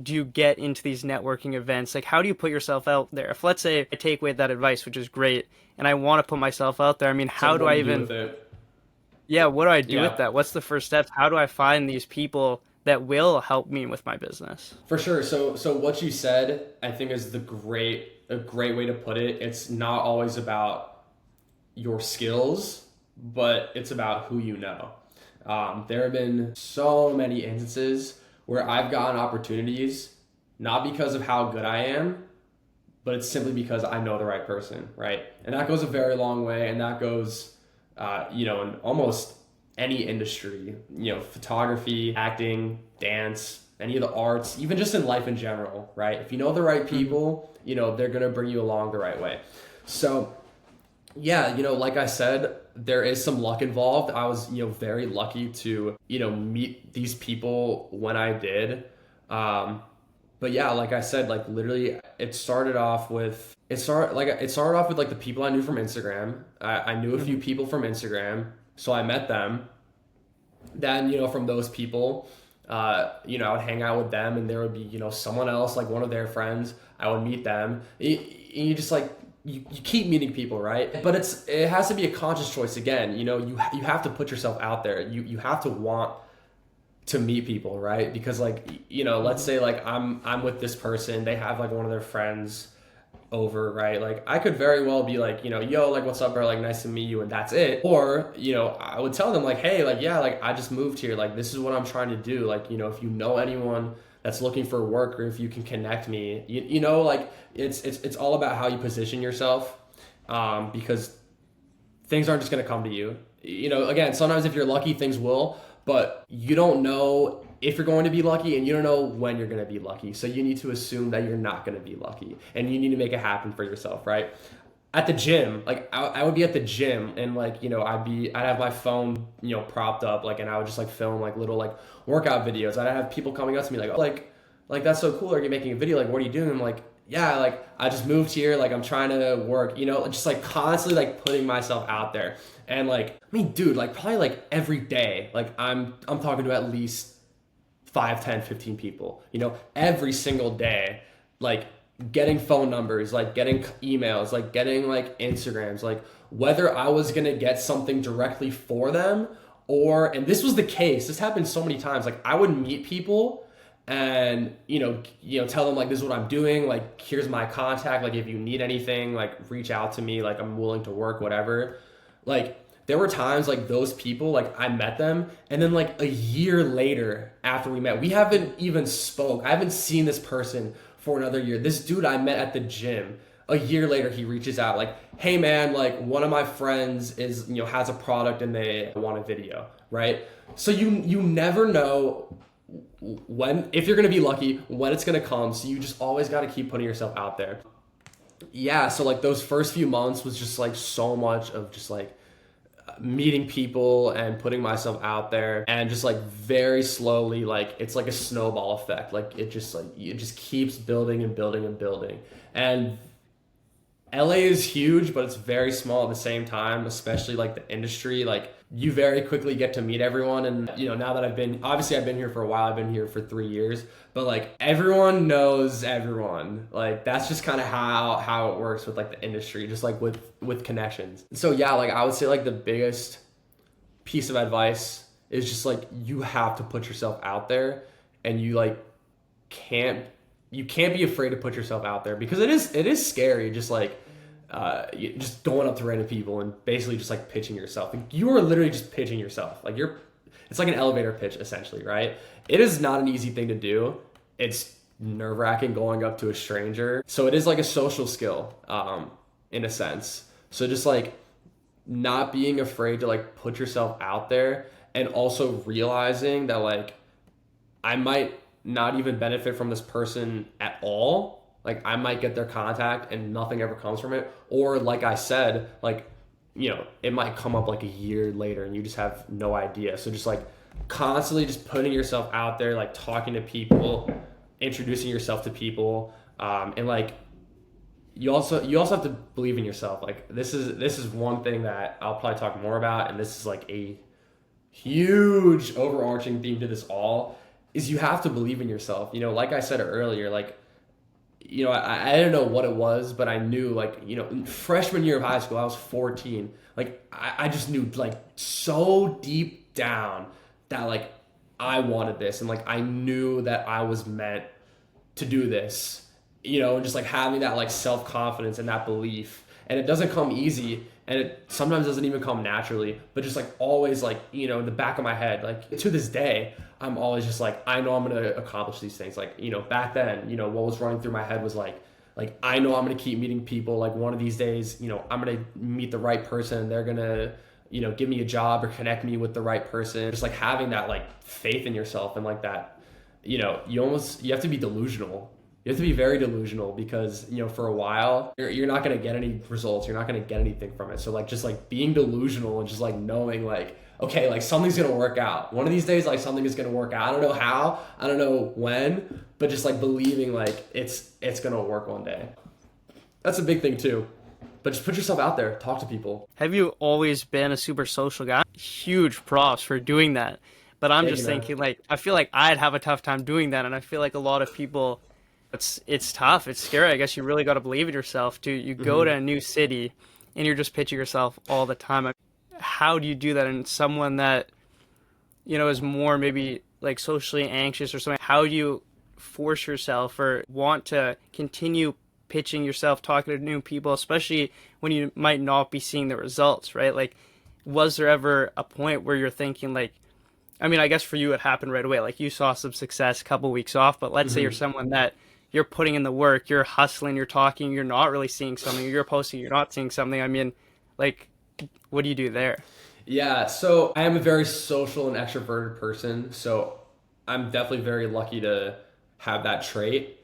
Speaker 1: do you get into these networking events? Like, how do you put yourself out there? If, let's say, I take away that advice, which is great, and I want to put myself out there, I mean, how do I even, yeah, what do I do with that? What's the first steps? How do I find these people that will help me with my business?
Speaker 2: For sure. So what you said, I think, is a great way to put it. It's not always about your skills, but it's about who you know. There have been so many instances where I've gotten opportunities, not because of how good I am, but it's simply because I know the right person, right? And that goes a very long way, and that goes in almost any industry, photography, acting, dance, any of the arts, even just in life in general, right? If you know the right people, they're going to bring you along the right way. So yeah, like I said, there is some luck involved. I was, very lucky to, meet these people when I did. But yeah, like I said, like literally it started off with like the people I knew from Instagram. I knew a few people from Instagram, so I met them. Then, from those people, I would hang out with them, and there would be, someone else, like one of their friends. I would meet them. You just like you keep meeting people, right? But it has to be a conscious choice again. You have to put yourself out there. You have to want to meet people, right? Because like, let's say like I'm with this person, they have like one of their friends over, right? Like I could very well be like, yo, like what's up, bro? Like nice to meet you, and that's it. Or, I would tell them like, hey, like yeah, like I just moved here. Like this is what I'm trying to do. Like, if you know anyone that's looking for work, or if you can connect me, like it's all about how you position yourself, because things aren't just gonna come to you. Again, sometimes if you're lucky, things will, but you don't know if you're going to be lucky, and you don't know when you're going to be lucky. So you need to assume that you're not going to be lucky, and you need to make it happen for yourself, right? At the gym, like I would be at the gym, and like, I'd have my phone, propped up, like, and I would just like film like little like workout videos. I'd have people coming up to me like, oh, like that's so cool. Are you making a video? Like, what are you doing? I'm like, yeah, like I just moved here. Like I'm trying to work, just like constantly like putting myself out there. And like, I mean, dude, like probably like every day, like I'm talking to at least 5, 10, 15 people, every single day, like getting phone numbers, like getting emails, like getting like Instagrams, like whether I was going to get something directly for them, and this was the case, this happened so many times. Like I would meet people and, tell them like, this is what I'm doing. Like, here's my contact. Like if you need anything, like reach out to me, like I'm willing to work, whatever. Like, there were times like those people, like I met them, and then like a year later after we met, we haven't even spoke. I haven't seen this person for another year. This dude I met at the gym, a year later, he reaches out like, hey man, like one of my friends is, has a product and they want a video, right? So you never know if you're going to be lucky, when it's going to come. So you just always got to keep putting yourself out there. Yeah. So like those first few months was just like so much of just like, meeting people and putting myself out there, and just like very slowly, like it's like a snowball effect. Like it just keeps building and building and building. And LA is huge, but it's very small at the same time, especially like the industry. Like you very quickly get to meet everyone. And, now that I've been here for a while, I've been here for 3 years, but like everyone knows everyone. Like that's just kind of how it works with like the industry, just like with connections. So yeah, like I would say like the biggest piece of advice is just like, you have to put yourself out there, and you can't be afraid to put yourself out there, because it is scary. Just like, just going up to random people and basically just like pitching yourself. Like, you are literally just pitching yourself. Like it's like an elevator pitch essentially, right? It is not an easy thing to do. It's nerve-wracking going up to a stranger. So it is like a social skill, in a sense. So just like not being afraid to like put yourself out there, and also realizing that like I might not even benefit from this person at all. Like I might get their contact and nothing ever comes from it. Or like I said, like, it might come up like a year later and you just have no idea. So just like constantly just putting yourself out there, like talking to people, introducing yourself to people. And like, you also have to believe in yourself. Like this is one thing that I'll probably talk more about. And this is like a huge overarching theme to this all, is you have to believe in yourself. Like I said earlier, like, I didn't know what it was, but I knew like, freshman year of high school, I was 14. Like I just knew like so deep down that like I wanted this, and like I knew that I was meant to do this, and just like having that like self-confidence and that belief. And it doesn't come easy, and it sometimes doesn't even come naturally, but just like always like, in the back of my head, like to this day, I'm always just like, I know I'm going to accomplish these things. Like, back then, what was running through my head was like, I know I'm going to keep meeting people. Like one of these days, I'm going to meet the right person, and they're going to, give me a job or connect me with the right person. Just like having that like faith in yourself and like that, you have to be delusional. You have to be very delusional because, for a while, you're not going to get any results. You're not going to get anything from it. So like, just like being delusional and just like knowing like, okay, like something's going to work out. One of these days, like something is going to work out. I don't know how, I don't know when, but just like believing like it's going to work one day. That's a big thing too. But just put yourself out there, talk to people.
Speaker 1: Have you always been a super social guy? Huge props for doing that. But I'm
Speaker 2: Thank
Speaker 1: just
Speaker 2: you, man.
Speaker 1: thinking like, I feel like I'd have a tough time doing that. And I feel like a lot of people, it's tough. It's scary. I guess you really got to believe in yourself too. You go to a new city and you're just pitching yourself all the time. How do you do that in someone that, is more maybe like socially anxious or something? How do you force yourself or want to continue pitching yourself, talking to new people, especially when you might not be seeing the results, right? Like, was there ever a point where you're thinking like, I mean, I guess for you it happened right away. Like you saw some success, a couple weeks off, but let's say you're someone that you're putting in the work, you're hustling, you're talking, you're not really seeing something, you're posting, you're not seeing something. I mean, like, what do you do there?
Speaker 2: Yeah, so I am a very social and extroverted person, so I'm definitely very lucky to have that trait.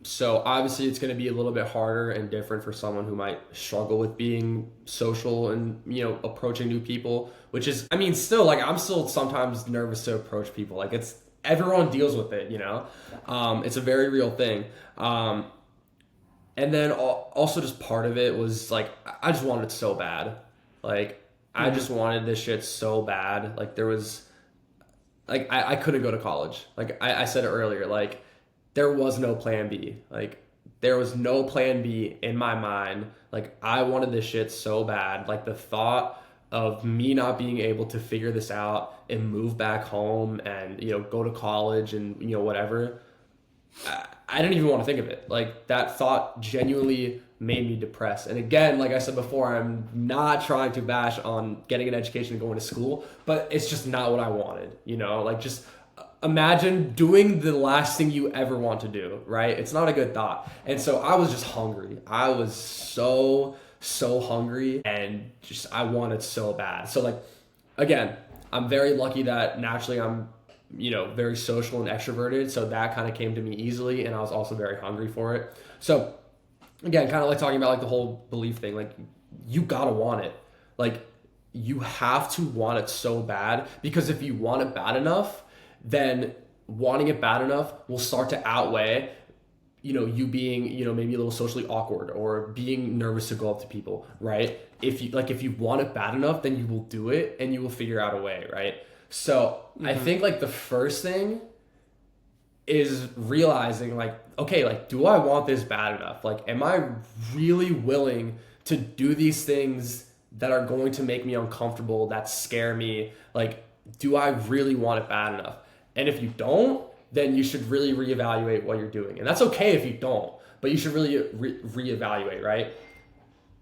Speaker 2: So obviously it's going to be a little bit harder and different for someone who might struggle with being social and, approaching new people, which is, I mean, still like I'm still sometimes nervous to approach people. Like everyone deals with it, it's a very real thing. And then also just part of it was like, I just wanted it so bad. Like I just wanted this shit so bad. Like there was like, I couldn't go to college. Like I said it earlier, like, there was no plan B. Like there was no plan B in my mind. Like I wanted this shit so bad. Like the thought of me not being able to figure this out and move back home and, go to college and, whatever. I didn't even want to think of it. Like that thought genuinely made me depressed. And again, like I said before, I'm not trying to bash on getting an education and going to school, but it's just not what I wanted, like just imagine doing the last thing you ever want to do, right? It's not a good thought. And so I was just hungry. I was so hungry and just, I wanted so bad. So like, again, I'm very lucky that naturally I'm, very social and extroverted. So that kind of came to me easily. And I was also very hungry for it. So again, kind of like talking about like the whole belief thing, like you gotta want it. Like you have to want it so bad, because if you want it bad enough, then wanting it bad enough will start to outweigh, you being, maybe a little socially awkward or being nervous to go up to people, right? If you want it bad enough, then you will do it and you will figure out a way, right? So I think like the first thing is realizing like, okay, like, do I want this bad enough? Like, am I really willing to do these things that are going to make me uncomfortable, that scare me? Like, do I really want it bad enough? And if you don't, then you should really reevaluate what you're doing. And that's okay if you don't, but you should really reevaluate, right?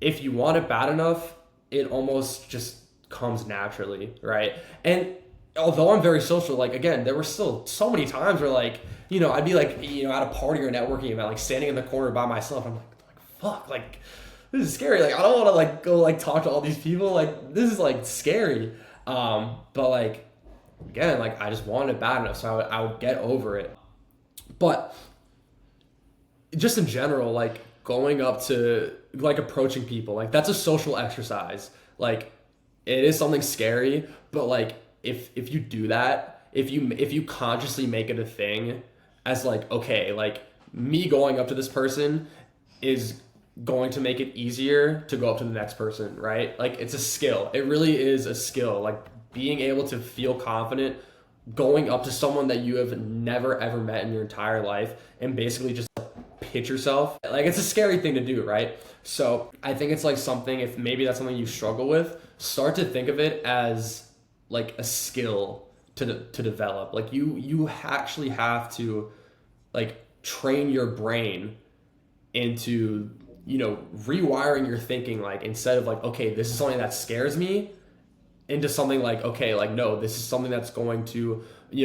Speaker 2: If you want it bad enough, it almost just comes naturally, right? And although I'm very social, like, again, there were still so many times where like, I'd be like, at a party or a networking event, like standing in the corner by myself. I'm like, fuck, like, this is scary. Like, I don't want to like go like talk to all these people. Like, this is like scary. But like, again, like I just wanted it bad enough, so I would get over it. But just in general, like going up to like approaching people, like that's a social exercise. Like it is something scary, but like if you do that, if you consciously make it a thing as like, okay, like me going up to this person is going to make it easier to go up to the next person, right? Like it's a skill. It really is a skill. Like being able to feel confident going up to someone that you have never ever met in your entire life and basically just pitch yourself. Like it's a scary thing to do, right? So I think it's like something, if maybe that's something you struggle with, start to think of it as like a skill to develop. Like you actually have to like train your brain into, rewiring your thinking. Like instead of like, okay, this is something that scares me, into something like, okay, like, no, this is something that's going to,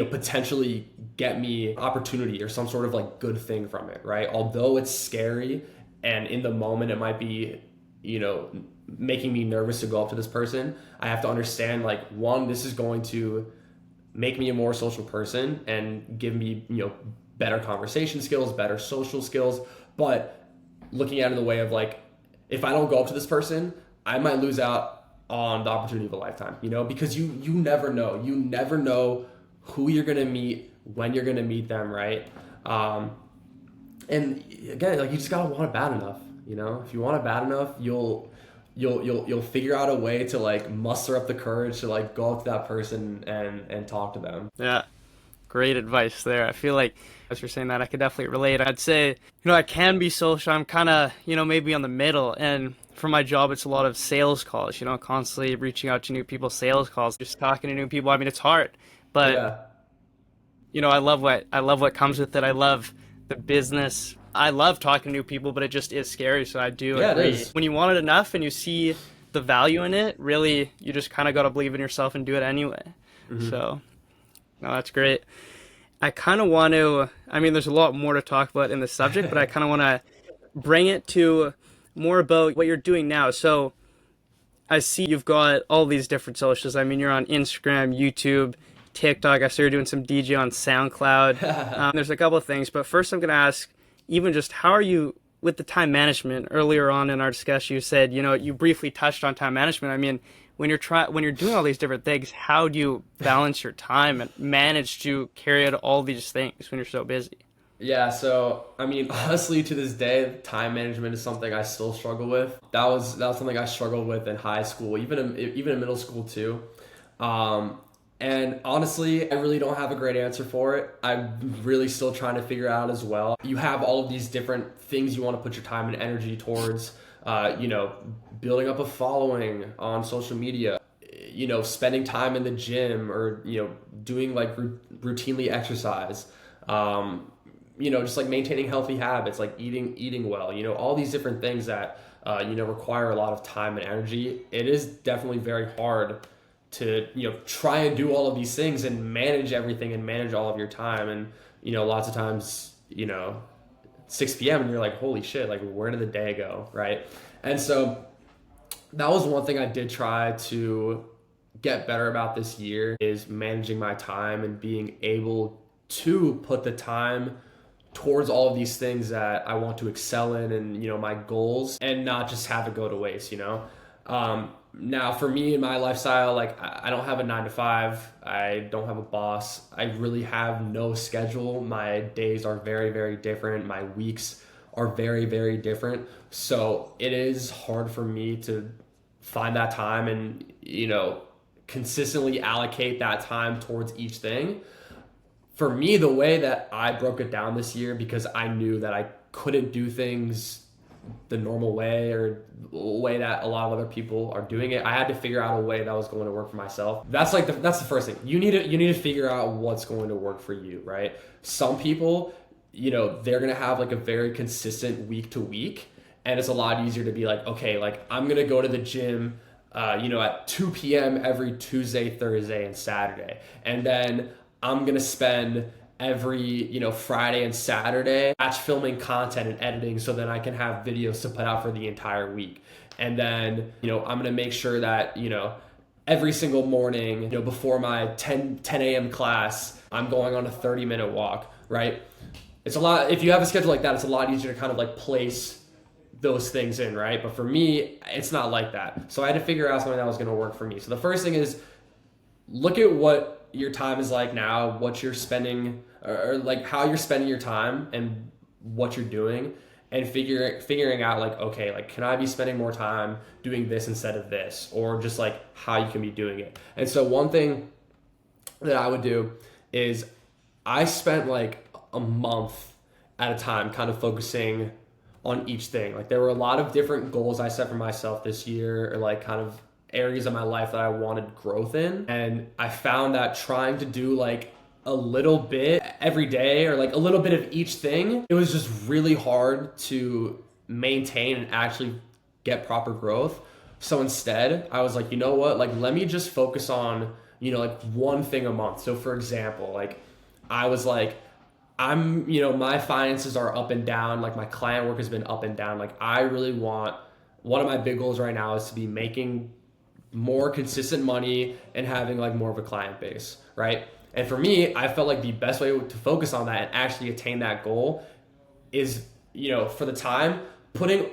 Speaker 2: potentially get me opportunity or some sort of like good thing from it, right? Although it's scary and in the moment it might be making me nervous to go up to this person. I have to understand, like, one, this is going to make me a more social person and give me, better conversation skills, better social skills. But looking at it in the way of, like, if I don't go up to this person, I might lose out on the opportunity of a lifetime, because you never know. You never know who you're going to meet, when you're going to meet them, right? And again, like, you just got to want it bad enough, If you want it bad enough, you'll figure out a way to, like, muster up the courage to, like, go up to that person and talk to them.
Speaker 1: Yeah, great advice there. I feel like as you're saying that, I could definitely relate. I'd say, I can be social. I'm kind of, maybe on the middle. And for my job, it's a lot of sales calls, constantly reaching out to new people, sales calls, just talking to new people. I mean, it's hard, but
Speaker 2: Yeah.
Speaker 1: I love what comes with it. I love the business. I love talking to new people, but it just is scary. So I do
Speaker 2: Yeah, it
Speaker 1: agree.
Speaker 2: is.
Speaker 1: When you want it enough and you see the value in it, really, you just kind of got to believe in yourself and do it anyway. So, no, that's great. I kind of want to, I mean, there's a lot more to talk about in this subject, but I kind of want to bring it to more about what you're doing now. So I see you've got all these different socials. I mean, you're on Instagram, YouTube, TikTok. I saw you're doing some DJ on SoundCloud. There's a couple of things, but first I'm going to ask, even just how are you with the time management? Earlier on in our discussion, you said, you briefly touched on time management. I mean, when you're doing all these different things, how do you balance your time and manage to carry out all these things when you're so busy?
Speaker 2: Yeah, so I mean, honestly, to this day, time management is something I still struggle with. That was something I struggled with in high school, even in middle school too. And honestly, I really don't have a great answer for it. I'm really still trying to figure it out as well. You have all of these different things you want to put your time and energy towards, building up a following on social media, spending time in the gym, or, doing, like, routinely exercise, just, like, maintaining healthy habits, like eating well, all these different things that, require a lot of time and energy. It is definitely very hard to, try and do all of these things and manage everything and manage all of your time. And, lots of times, 6 p.m. and you're like, holy shit, like, where did the day go, right? And so that was one thing I did try to get better about this year, is managing my time and being able to put the time towards all of these things that I want to excel in, and, my goals, and not just have it go to waste, Now, for me in my lifestyle, like, I don't have a 9 to 5. I don't have a boss. I really have no schedule. My days are very, very different. My weeks are very, very different. So it is hard for me to find that time and, consistently allocate that time towards each thing. For me, the way that I broke it down this year, because I knew that I couldn't do things the normal way, or the way that a lot of other people are doing it, I had to figure out a way that was going to work for myself. That's the first thing. You need to figure out what's going to work for you, right? Some people, they're going to have, like, a very consistent week to week, and it's a lot easier to be like, okay, like, I'm going to go to the gym, at 2 p.m. every Tuesday, Thursday, and Saturday. And then I'm going to spend every, Friday and Saturday batch filming content and editing, so then I can have videos to put out for the entire week. And then, I'm going to make sure that, every single morning, before my 10 a.m. class, I'm going on a 30-minute walk, right? It's a lot. If you have a schedule like that, it's a lot easier to kind of, like, place those things in, right? But for me, it's not like that. So I had to figure out something that was going to work for me. So the first thing is, look at what your time is like now, what you're spending, or like how you're spending your time and what you're doing, and figuring out, like, okay, like, can I be spending more time doing this instead of this, or just, like, how you can be doing it. And so one thing that I would do is, I spent, like, a month at a time kind of focusing on each thing. Like, there were a lot of different goals I set for myself this year, or, like, kind of areas of my life that I wanted growth in. And I found that trying to do, like, a little bit every day, or, like, a little bit of each thing, it was just really hard to maintain and actually get proper growth. So instead, I was like, you know what, like, let me just focus on, like, one thing a month. So for example, like, I was like, my finances are up and down, like, my client work has been up and down. Like, I really want one of my big goals right now is to be making more consistent money and having like more of a client base, right? And for me, I felt like the best way to focus on that and actually attain that goal is, for the time, putting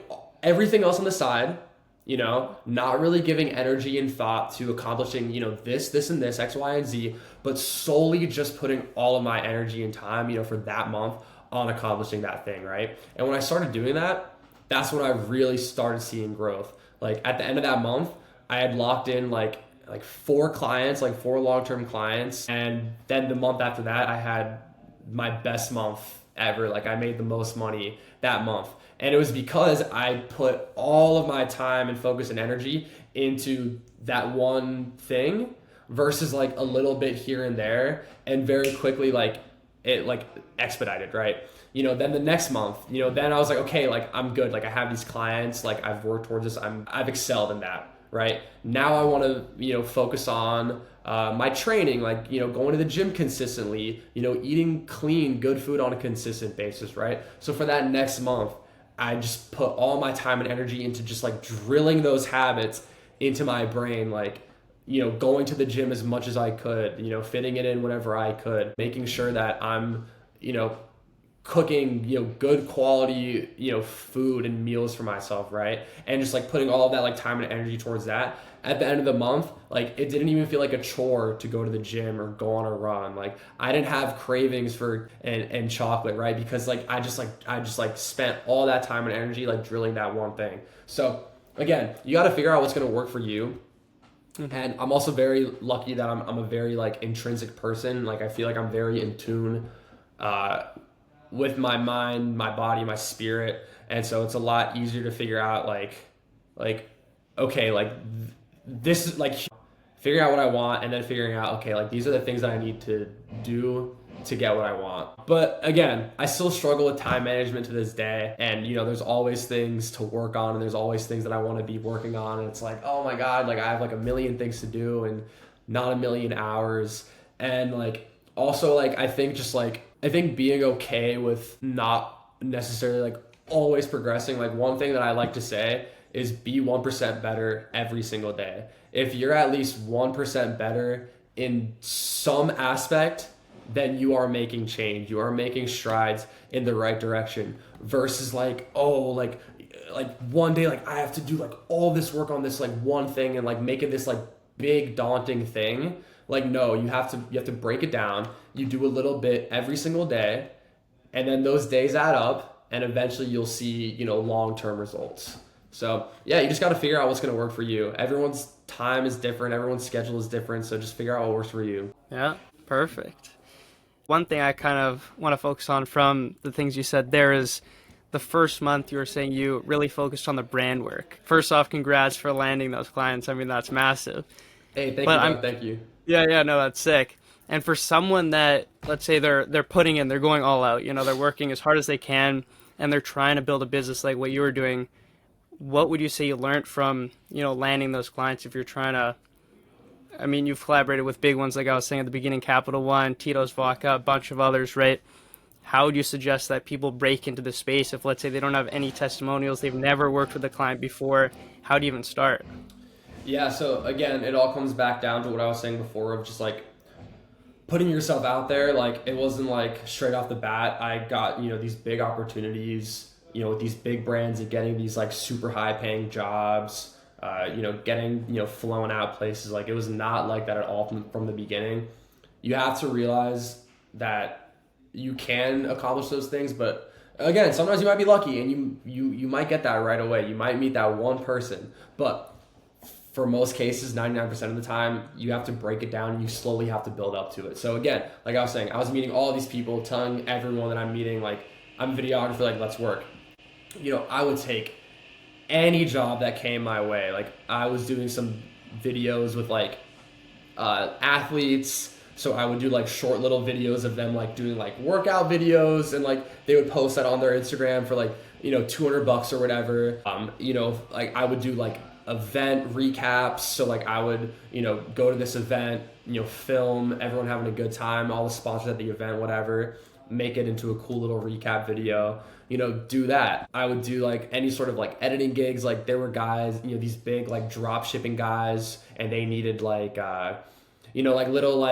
Speaker 2: everything else on the side, not really giving energy and thought to accomplishing, this and this, X, Y, and Z, but solely just putting all of my energy and time, for that month on accomplishing that thing, right? And when I started doing that, that's when I really started seeing growth. Like at the end of that month, I had locked in like 4 clients, like 4 long-term clients. And then the month after that, I had my best month ever. Like I made the most money that month. And it was because I put all of my time and focus and energy into that one thing versus like a little bit here and there, and very quickly like it like expedited, right? Then the next month, then I was like, okay, like I'm good. Like I have these clients, like I've worked towards this. I've excelled in that, right? Now I want to, focus on my training, like, going to the gym consistently, eating clean, good food on a consistent basis, right? So for that next month, I just put all my time and energy into just like drilling those habits into my brain, like, going to the gym as much as I could, fitting it in whenever I could, making sure that I'm, cooking, good quality, food and meals for myself, right? And just like putting all of that like time and energy towards that. At the end of the month, like it didn't even feel like a chore to go to the gym or go on a run. Like I didn't have cravings for and chocolate, right? Because like I just spent all that time and energy like drilling that one thing. So again, you got to figure out what's going to work for you. And I'm also very lucky that I'm a very like intrinsic person. Like I feel like I'm very in tune with my mind, my body, my spirit. And so it's a lot easier to figure out like, okay, like this is like figuring out what I want and then figuring out, okay, like these are the things that I need to do to get what I want. But again, I still struggle with time management to this day. And there's always things to work on and there's always things that I want to be working on. And it's like, oh my God, like I have like a million things to do and not a million hours. And like, also like, I think being okay with not necessarily like always progressing. Like one thing that I like to say is be 1% better every single day. If you're at least 1% better in some aspect, then you are making change. You are making strides in the right direction versus like, oh, like one day, like I have to do like all this work on this like one thing and like make it this like big daunting thing. Like, no, you have to break it down. You do a little bit every single day, and then those days add up, and eventually you'll see, long-term results. So yeah, you just got to figure out what's going to work for you. Everyone's time is different. Everyone's schedule is different. So just figure out what works for you.
Speaker 1: Yeah, perfect. One thing I kind of want to focus on from the things you said there is the first month you were saying you really focused on the brand work. First off, congrats for landing those clients. I mean, that's massive.
Speaker 2: Hey, thank you.
Speaker 1: Yeah, no, that's sick. And for someone that, let's say they're going all out, they're working as hard as they can and they're trying to build a business like what you were doing, what would you say you learned from, landing those clients if you're trying to, I mean, you've collaborated with big ones like I was saying at the beginning, Capital One, Tito's Vodka, a bunch of others, right? How would you suggest that people break into the space if, let's say, they don't have any testimonials, they've never worked with a client before? How do you even start?
Speaker 2: Yeah, so again, it all comes back down to what I was saying before of just like putting yourself out there. Like it wasn't like straight off the bat I got, these big opportunities, with these big brands and getting these like super high paying jobs, getting, flown out places. Like it was not like that at all from the beginning. You have to realize that you can accomplish those things, but again, sometimes you might be lucky and you might get that right away. You might meet that one person, but for most cases, 99% of the time, you have to break it down and you slowly have to build up to it. So again, like I was saying, I was meeting all these people, telling everyone that I'm meeting, like, I'm a videographer, like, let's work. I would take any job that came my way. Like, I was doing some videos with, like, athletes. So I would do, like, short little videos of them, like, doing, like, workout videos. And, like, they would post that on their Instagram for, like, $200 or whatever. Like, I would do, like, event recaps. So like I would, go to this event, film everyone having a good time, all the sponsors at the event, whatever. make it into a cool little recap video, do that. I would do like any sort of like editing gigs. Like there were guys, these big like drop shipping guys, and they needed like, like little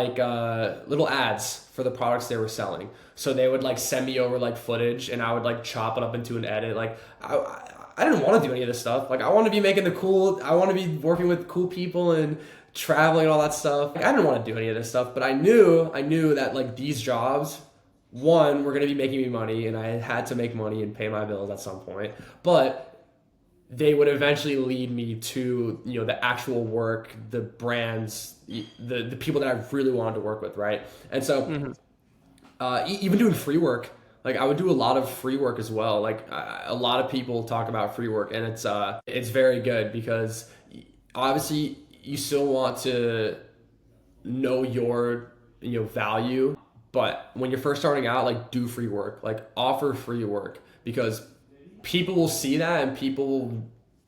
Speaker 2: ads for the products they were selling. So they would like send me over like footage, and I would like chop it up into an edit. Like I didn't want to do any of this stuff. Like I want to be I want to be working with cool people and traveling and all that stuff. Like, I didn't want to do any of this stuff, but I knew that like these jobs, one, were going to be making me money, and I had to make money and pay my bills at some point. But they would eventually lead me to, the actual work, the brands, the people that I really wanted to work with, right? And so even doing free work, like I would do a lot of free work as well. Like a lot of people talk about free work, and it's very good because obviously you still want to know your value, but when you're first starting out, like do free work, like offer free work, because people will see that, and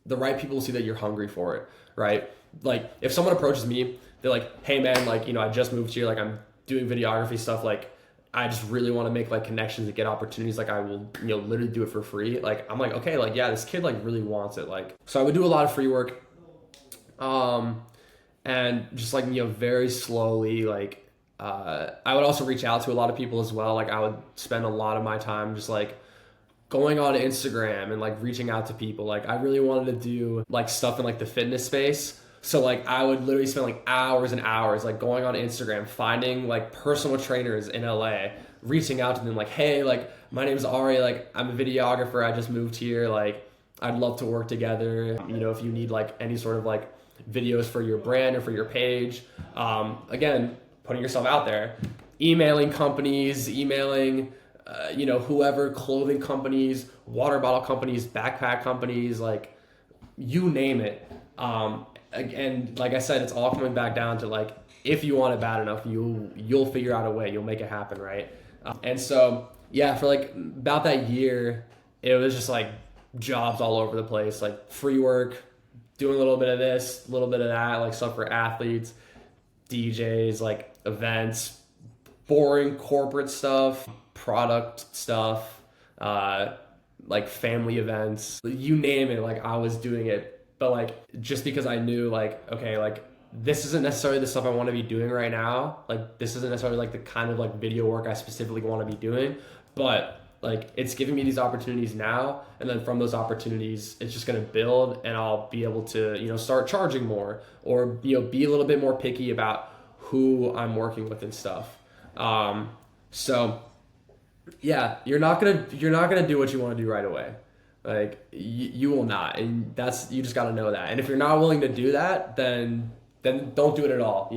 Speaker 2: the right people will see that you're hungry for it, right? Like if someone approaches me, they're like, hey man, like, I just moved here, like I'm doing videography stuff, like I just really want to make like connections and get opportunities, like I will, literally do it for free. Like I'm like, okay, like yeah, this kid like really wants it. Like, so I would do a lot of free work, and just like, very slowly, like I would also reach out to a lot of people as well. Like I would spend a lot of my time just like going on Instagram and like reaching out to people. Like I really wanted to do like stuff in like the fitness space. So like I would literally spend like hours and hours like going on Instagram, finding like personal trainers in LA, reaching out to them like, hey, like my name's Ari, like I'm a videographer, I just moved here, like I'd love to work together. If you need like any sort of like videos for your brand or for your page, again, putting yourself out there, emailing companies, whoever, clothing companies, water bottle companies, backpack companies, like you name it. And like I said, it's all coming back down to like, if you want it bad enough, you'll figure out a way, you'll make it happen, right? And so, yeah, for like about that year, it was just like jobs all over the place, like free work, doing a little bit of this, a little bit of that, like stuff for athletes, DJs, like events, boring corporate stuff, product stuff, like family events, you name it, like I was doing it. But like, just because I knew like, okay, like this isn't necessarily the stuff I want to be doing right now. Like this isn't necessarily like the kind of like video work I specifically want to be doing, but like it's giving me these opportunities now. And then from those opportunities, it's just going to build, and I'll be able to, start charging more, or, be a little bit more picky about who I'm working with and stuff. So yeah, you're not gonna do what you want to do right away. Like you will not, and you just got to know that. And if you're not willing to do that, then don't do it at all,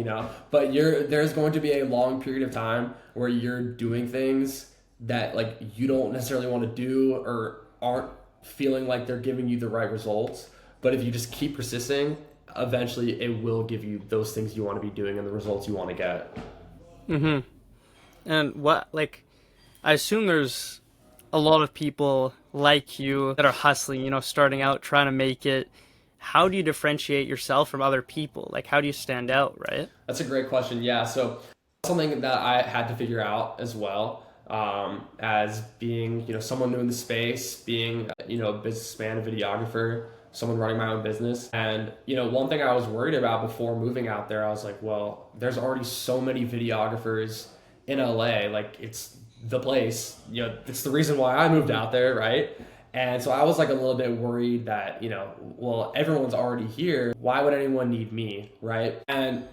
Speaker 2: But there's going to be a long period of time where you're doing things that like you don't necessarily want to do, or aren't feeling like they're giving you the right results. But if you just keep persisting, eventually it will give you those things you want to be doing and the results you want to get.
Speaker 1: And I assume there's a lot of people like you that are hustling, starting out, trying to make it. How do you differentiate yourself from other people? Like, how do you stand out, right?
Speaker 2: That's a great question. Yeah. So something that I had to figure out as well, as being, someone new in the space, being, a businessman, a videographer, someone running my own business. And, one thing I was worried about before moving out there, I was like, well, there's already so many videographers in LA. Like it's the place, it's the reason why I moved out there, right? And so I was like a little bit worried that, well, everyone's already here. Why would anyone need me, right? And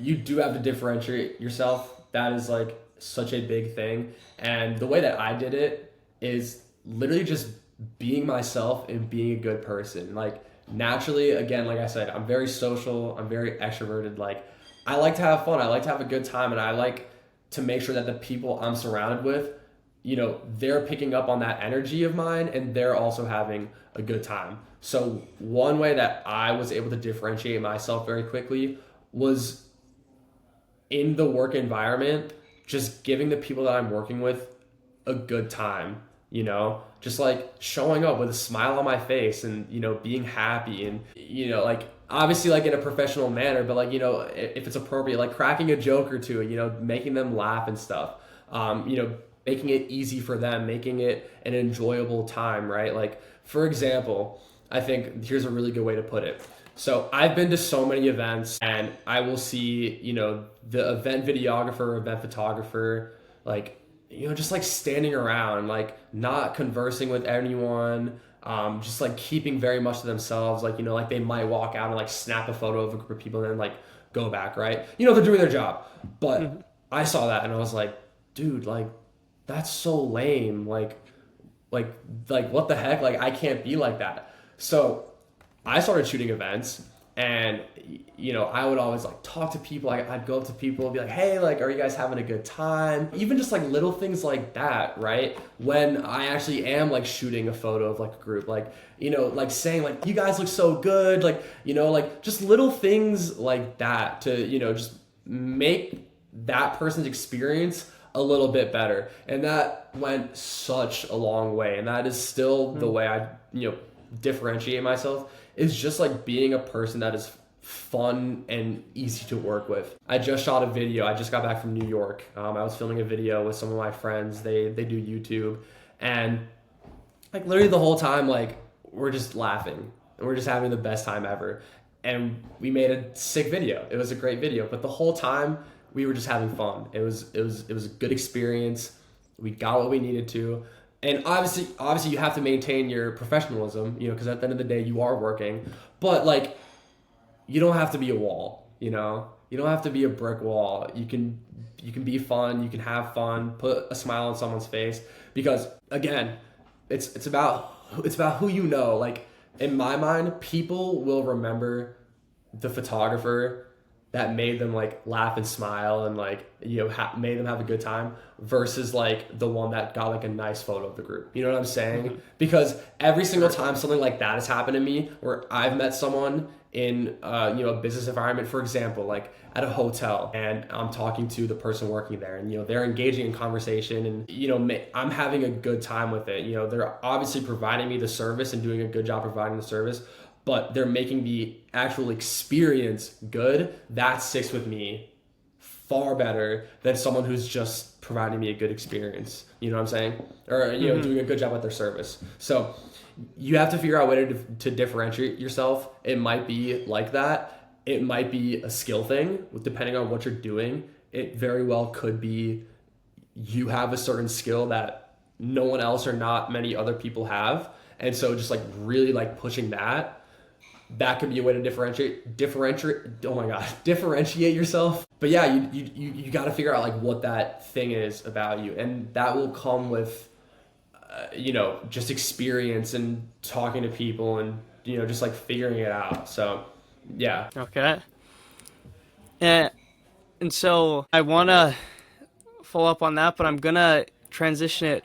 Speaker 2: you do have to differentiate yourself. That is like such a big thing. And the way that I did it is literally just being myself and being a good person. Like naturally, again, like I said, I'm very social, I'm very extroverted. Like I like to have fun, I like to have a good time, and I like to make sure that the people I'm surrounded with, they're picking up on that energy of mine, and they're also having a good time. So one way that I was able to differentiate myself very quickly was in the work environment, just giving the people that I'm working with a good time, just like showing up with a smile on my face, and, being happy, and, like obviously like in a professional manner, but like, if it's appropriate, like cracking a joke or two, making them laugh and stuff, making it easy for them, making it an enjoyable time, right? Like, for example, I think here's a really good way to put it. So I've been to so many events and I will see, the event videographer, event photographer, like, just like standing around, like not conversing with anyone, just like keeping very much to themselves. Like, like they might walk out and like snap a photo of a group of people and then like go back, right? They're doing their job. But I saw that and I was like, dude, like, that's so lame. Like, what the heck? Like, I can't be like that. So I started shooting events and, I would always like talk to people. I'd go up to people and be like, hey, like, are you guys having a good time? Even just like little things like that, right? When I actually am like shooting a photo of like a group, like, like saying like, you guys look so good. Like, like just little things like that to, just make that person's experience a little bit better. And that went such a long way. And that is still the way I, differentiate myself, is just like being a person that is fun and easy to work with. I just shot a video. I just got back from New York. I was filming a video with some of my friends. They do YouTube, and like literally the whole time, like we're just laughing and we're just having the best time ever. And we made a sick video. It was a great video, but the whole time we were just having fun. It was a good experience. We got what we needed to. And obviously you have to maintain your professionalism, because at the end of the day you are working, but like you don't have to be a wall, you don't have to be a brick wall. You can be fun, you can have fun, put a smile on someone's face, because again, it's about who you know. Like in my mind, people will remember the photographer that made them like laugh and smile and like, made them have a good time, versus like the one that got like a nice photo of the group. You know what I'm saying? Because every single time something like that has happened to me, where I've met someone in a business environment, for example, like at a hotel, and I'm talking to the person working there, and they're engaging in conversation, and I'm having a good time with it. They're obviously providing me the service and doing a good job providing the service, but they're making the actual experience good. That sticks with me far better than someone who's just providing me a good experience. You know what I'm saying? Or, doing a good job at their service. So you have to figure out a way to differentiate yourself. It might be like that. It might be a skill thing, depending on what you're doing. It very well could be you have a certain skill that no one else or not many other people have. And so just like really like pushing that could be a way to differentiate yourself. But yeah, you got to figure out like what that thing is about you, and that will come with just experience and talking to people, and just like figuring it out. So yeah.
Speaker 1: Okay. And so I want to follow up on that, but I'm gonna transition it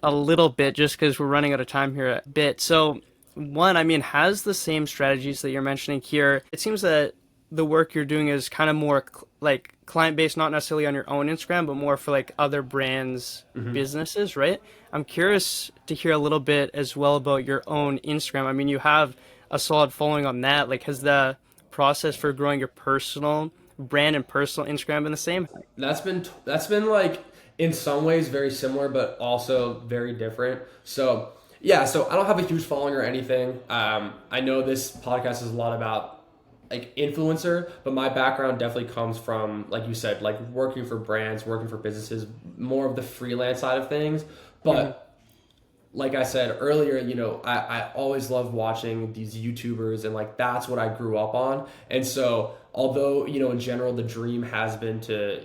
Speaker 1: a little bit just because we're running out of time here a bit. So one, I mean, has the same strategies that you're mentioning here. It seems that the work you're doing is kind of more like client based, not necessarily on your own Instagram, but more for like other brands, businesses, right? I'm curious to hear a little bit as well about your own Instagram. I mean, you have a solid following on that. Like, has the process for growing your personal brand and personal Instagram been the same?
Speaker 2: That's been like in some ways very similar, but also very different. So yeah, so I don't have a huge following or anything. I know this podcast is a lot about like influencer, but my background definitely comes from, like you said, like working for brands, working for businesses, more of the freelance side of things. But like I said earlier, I always loved watching these YouTubers, and like that's what I grew up on. And so although, in general, the dream has been to,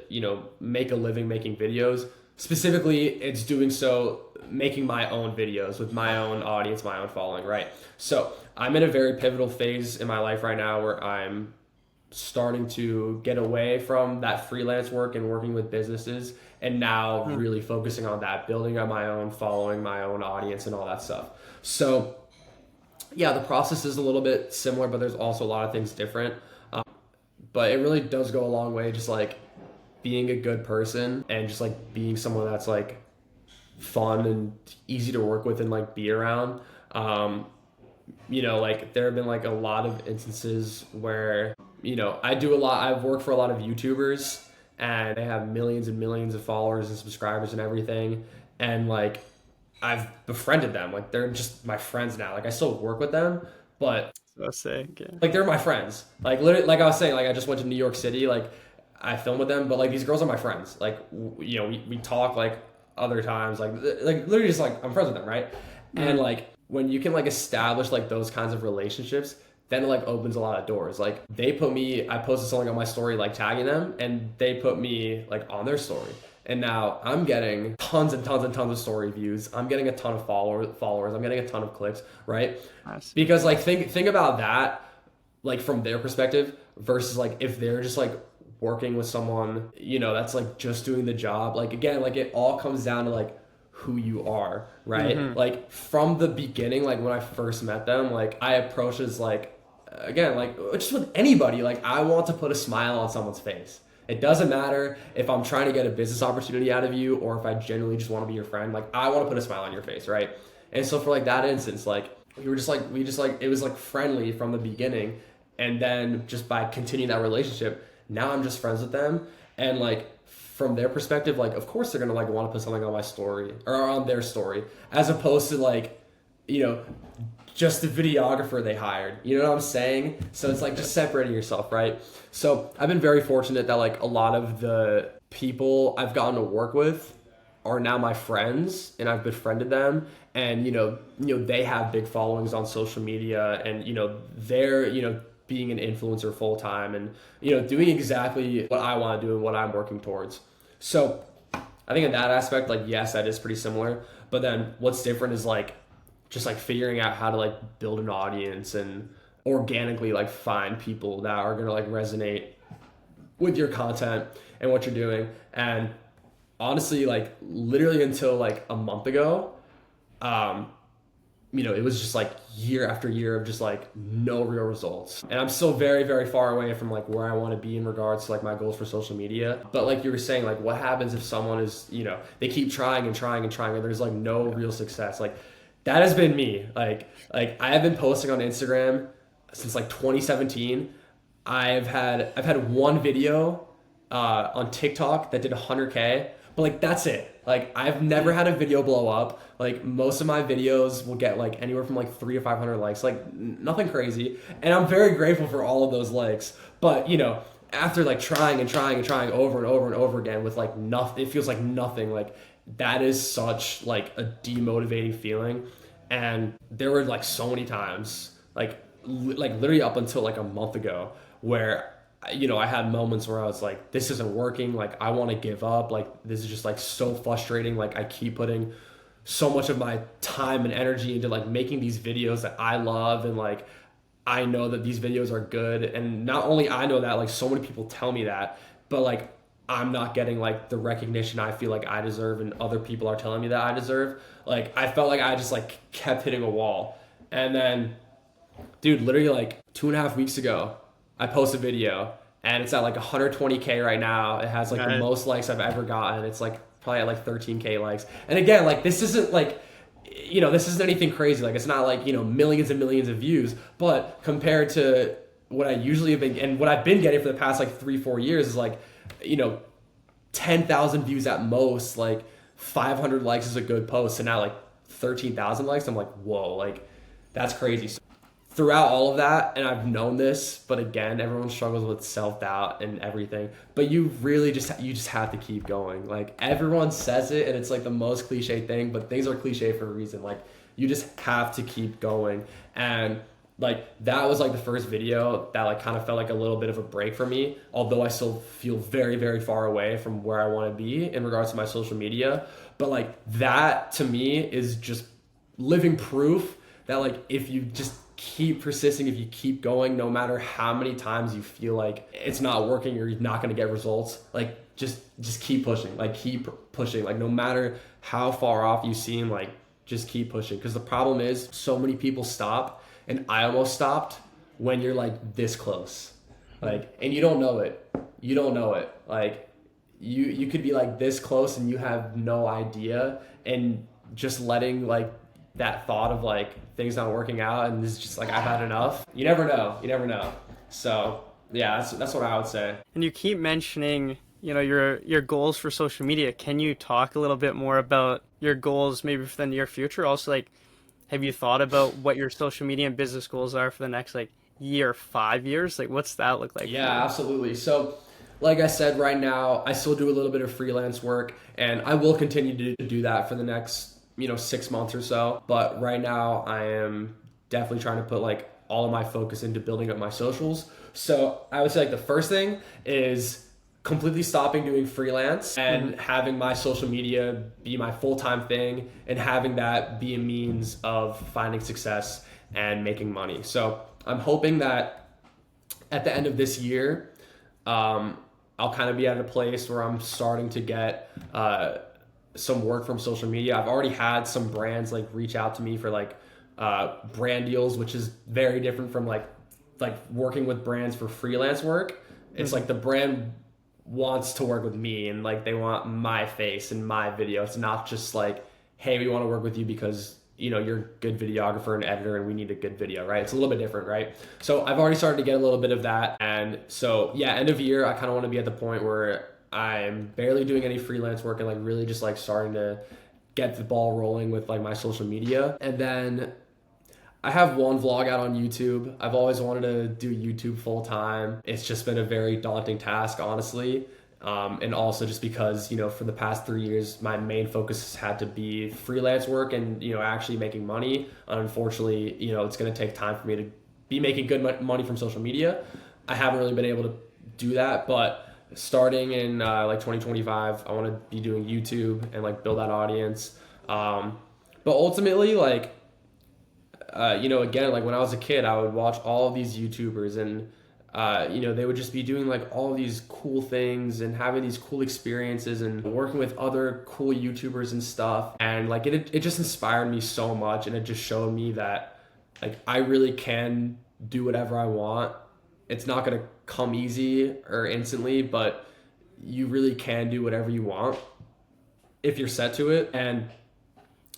Speaker 2: make a living making videos, specifically it's doing so making my own videos with my own audience, my own following, right? So I'm in a very pivotal phase in my life right now where I'm starting to get away from that freelance work and working with businesses, and now really focusing on that, building up my own following, my own audience, and all that stuff. So yeah, the process is a little bit similar, but there's also a lot of things different. But it really does go a long way, just like being a good person and just like being someone that's like fun and easy to work with and like be around. Like there have been like a lot of instances where, I've worked for a lot of YouTubers, and they have millions and millions of followers and subscribers and everything. And like, I've befriended them. Like, they're just my friends now. Like, I still work with them, but
Speaker 1: So sick. Yeah.
Speaker 2: like, they're my friends. Like, literally, like I was saying, like, I just went to New York City. Like, I filmed with them, but like, these girls are my friends. Like, we talk like other times. Like literally just like, I'm friends with them, right? And like, when you can like establish like those kinds of relationships, then it like opens a lot of doors. Like, I posted something on my story like tagging them, and they put me like on their story. And now I'm getting tons and tons and tons of story views. I'm getting a ton of followers. I'm getting a ton of clicks, right? Because like, think about that, like from their perspective versus like if they're just like working with someone, that's like just doing the job. Like, again, like it all comes down to like who you are, right? Like, from the beginning, like when I first met them, like I approached as like, again, like just with anybody, like I want to put a smile on someone's face. It doesn't matter if I'm trying to get a business opportunity out of you or if I genuinely just want to be your friend. Like, I want to put a smile on your face, right? And so for like that instance, like we just like it was like friendly from the beginning, and then just by continuing that relationship, now I'm just friends with them. And like, from their perspective, like of course they're gonna like want to put something on my story or on their story, as opposed to like, just the videographer they hired. You know what I'm saying? So it's like just separating yourself, right? So I've been very fortunate that like a lot of the people I've gotten to work with are now my friends, and I've befriended them, and they have big followings on social media, and they're being an influencer full time, and doing exactly what I want to do and what I'm working towards. So I think in that aspect, like, yes, that is pretty similar. But then what's different is like just like figuring out how to like build an audience and organically like find people that are gonna like resonate with your content and what you're doing. And honestly, like literally until like a month ago, it was just like year after year of just like no real results. And I'm still very, very far away from like where I want to be in regards to like my goals for social media. But like you were saying, like what happens if someone is, they keep trying and trying and trying, and there's like no real success. Like, that has been me. Like I have been posting on Instagram since like 2017. I've had one video on TikTok that did 100K, but like that's it. Like, I've never had a video blow up. Like, most of my videos will get like anywhere from like 300 to 500 likes, like nothing crazy. And I'm very grateful for all of those likes. But after like trying and trying and trying over and over and over again with like nothing, it feels like nothing. Like, that is such like a demotivating feeling. And there were like so many times, like literally up until like a month ago, where I had moments where I was like, this isn't working, like I want to give up, like this is just like so frustrating, like I keep putting so much of my time and energy into like making these videos that I love, and like I know that these videos are good, and not only I know that, like so many people tell me that, but like I'm not getting like the recognition I feel like I deserve, and other people are telling me that I deserve. Like, I felt like I just like kept hitting a wall. And then, dude, literally like 2.5 weeks ago, I posted a video, and it's at like 120K right now. It has like the most likes I've ever gotten. It's like probably at like 13K likes. And again, like this isn't like, this isn't anything crazy. Like, it's not like, millions and millions of views, but compared to what I usually have been, and what I've been getting for the past like 3-4 years is like, 10,000 views at most, like 500 likes is a good post. And now like 13,000 likes, I'm like, whoa, like that's crazy. So throughout all of that, and I've known this, but again, everyone struggles with self-doubt and everything, but you really just have to keep going. Like, everyone says it, and it's like the most cliche thing, but things are cliche for a reason. Like, you just have to keep going. And like, that was like the first video that like kind of felt like a little bit of a break for me, although I still feel very, very far away from where I want to be in regards to my social media. But like, that to me is just living proof that like, if you just keep persisting, if you keep going, no matter how many times you feel like it's not working or you're not going to get results, like just keep pushing, like keep pushing, like no matter how far off you seem, like just keep pushing. Because the problem is, so many people stop, and I almost stopped when you're like this close, like, and you don't know it. Like, you could be like this close and you have no idea, and just letting like that thought of like things not working out and this is just like, I've had enough. You never know. So yeah, that's what I would say.
Speaker 1: And you keep mentioning, your goals for social media. Can you talk a little bit more about your goals maybe for the near future? Also, like, have you thought about what your social media and business goals are for the next like year, 5 years? Like, what's that look like for
Speaker 2: Yeah,
Speaker 1: you?
Speaker 2: absolutely. So, like I said, right now I still do a little bit of freelance work, and I will continue to do that for the next 6 months or so. But right now, I am definitely trying to put like all of my focus into building up my socials. So I would say like the first thing is completely stopping doing freelance
Speaker 1: Hmm.
Speaker 2: and having my social media be my full-time thing and having that be a means of finding success and making money. So I'm hoping that at the end of this year, um, I'll kind of be at a place where I'm starting to get some work from social media. I've already had some brands like reach out to me for like brand deals, which is very different from like working with brands for freelance work. It's
Speaker 1: Hmm.
Speaker 2: like the brand wants to work with me and like they want my face and my video. It's not just like, hey, we want to work with you because you're a good videographer and editor and we need a good video, right? It's a little bit different, right? So I've already started to get a little bit of that. And so yeah, end of year, I kind of want to be at the point where I'm barely doing any freelance work and like really just like starting to get the ball rolling with like my social media. And then I have one vlog out on YouTube. I've always wanted to do YouTube full time. It's just been a very daunting task, honestly. And also just because, for the past 3 years, my main focus has had to be freelance work and, actually making money. Unfortunately, it's going to take time for me to be making good money from social media. I haven't really been able to do that, but starting in like 2025, I want to be doing YouTube and like build that audience. But ultimately, like, again, like when I was a kid, I would watch all of these YouTubers and, they would just be doing like all of these cool things and having these cool experiences and working with other cool YouTubers and stuff. And like it just inspired me so much. And it just showed me that like I really can do whatever I want. It's not going to come easy or instantly, but you really can do whatever you want if you're set to it. And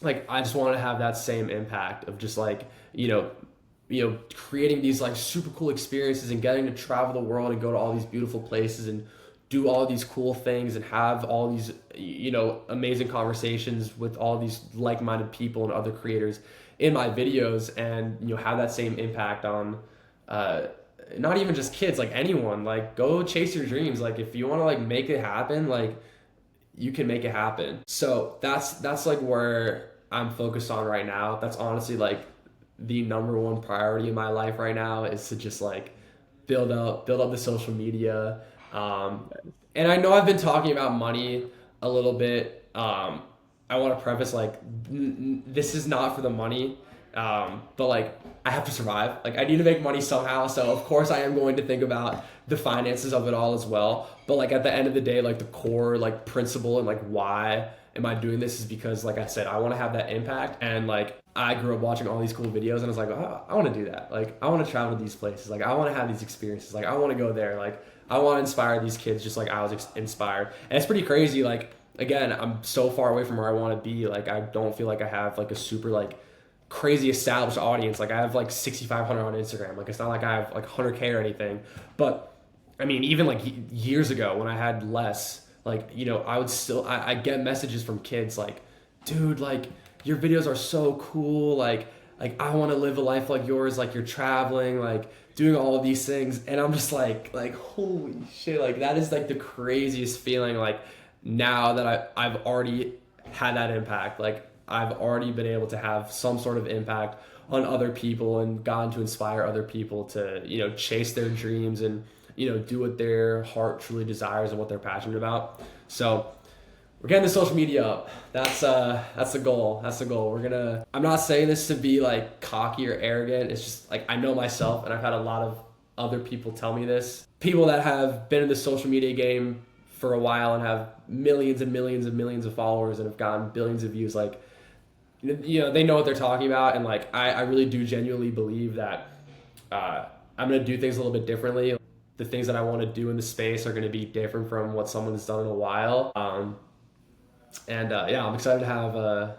Speaker 2: like I just want to have that same impact of just like creating these like super cool experiences and getting to travel the world and go to all these beautiful places and do all these cool things and have all these amazing conversations with all these like-minded people and other creators in my videos and have that same impact on uh not even just kids, like anyone. Like go chase your dreams. Like if you want to like make it happen, like you can make it happen. So that's like where I'm focused on right now. That's honestly like the number one priority in my life right now is to just like build up the social media. And I know I've been talking about money a little bit. I want to preface like this is not for the money. But like I have to survive. Like I need to make money somehow. So of course I am going to think about the finances of it all as well. But like at the end of the day, like the core like principle and like why am I doing this is because like I said, I want to have that impact. And like I grew up watching all these cool videos and I was like, oh, I want to do that. Like I want to travel to these places. Like I want to have these experiences. Like I want to go there. Like I want to inspire these kids just like I was inspired. And it's pretty crazy. Like again, I'm so far away from where I want to be. Like I don't feel like I have like a super like crazy established audience. Like I have like 6,500 on Instagram. Like it's not like I have like 100K or anything. But I mean, even like years ago when I had less, like I would still I get messages from kids like, dude, like your videos are so cool. Like I want to live a life like yours. Like you're traveling, like doing all of these things, and I'm just like holy shit. Like that is like the craziest feeling. Like now that I've already had that impact. Like I've already been able to have some sort of impact on other people and gotten to inspire other people to, chase their dreams and, do what their heart truly desires and what they're passionate about. So we're getting the social media up. That's the goal. That's the goal. I'm not saying this to be like cocky or arrogant. It's just like I know myself and I've had a lot of other people tell me this. People that have been in the social media game for a while and have millions and millions and millions of followers and have gotten billions of views, like they know what they're talking about. And like I really do genuinely believe that I'm going to do things a little bit differently. The things that I want to do in the space are going to be different from what someone has done in a while. And yeah, I'm excited to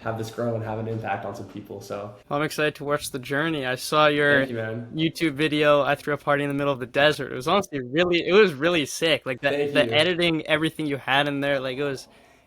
Speaker 2: have this grow and have an impact on some people. So
Speaker 1: I'm excited to watch the journey. I saw your
Speaker 2: thank you, man.
Speaker 1: YouTube video. I threw a party in the middle of the desert. It was honestly it was really sick. Like
Speaker 2: Thank
Speaker 1: the
Speaker 2: you.
Speaker 1: editing, everything you had in there, like it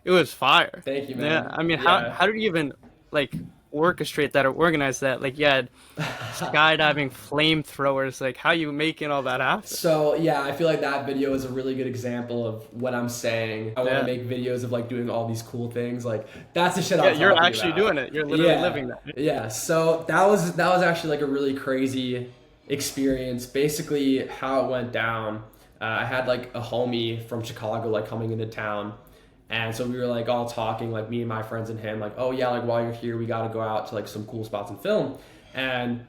Speaker 1: was fire.
Speaker 2: Thank you,
Speaker 1: Yeah,
Speaker 2: man.
Speaker 1: I mean,
Speaker 2: Yeah.
Speaker 1: how did you even like orchestrate that or organize that? Like you had skydiving flamethrowers. Like how you making all that happen?
Speaker 2: So yeah, I feel like that video is a really good example of what I'm saying. I want
Speaker 1: Yeah.
Speaker 2: to make videos of like doing all these cool things. Like that's the shit
Speaker 1: Yeah,
Speaker 2: I'm
Speaker 1: you're
Speaker 2: talking
Speaker 1: actually
Speaker 2: about.
Speaker 1: doing it. You're literally living that.
Speaker 2: Yeah. So that was actually like a really crazy experience. Basically, how it went down. I had like a homie from Chicago like coming into town, and so we were like all talking, like me and my friends and him, like, oh yeah, like while you're here, we got to go out to like some cool spots and film. And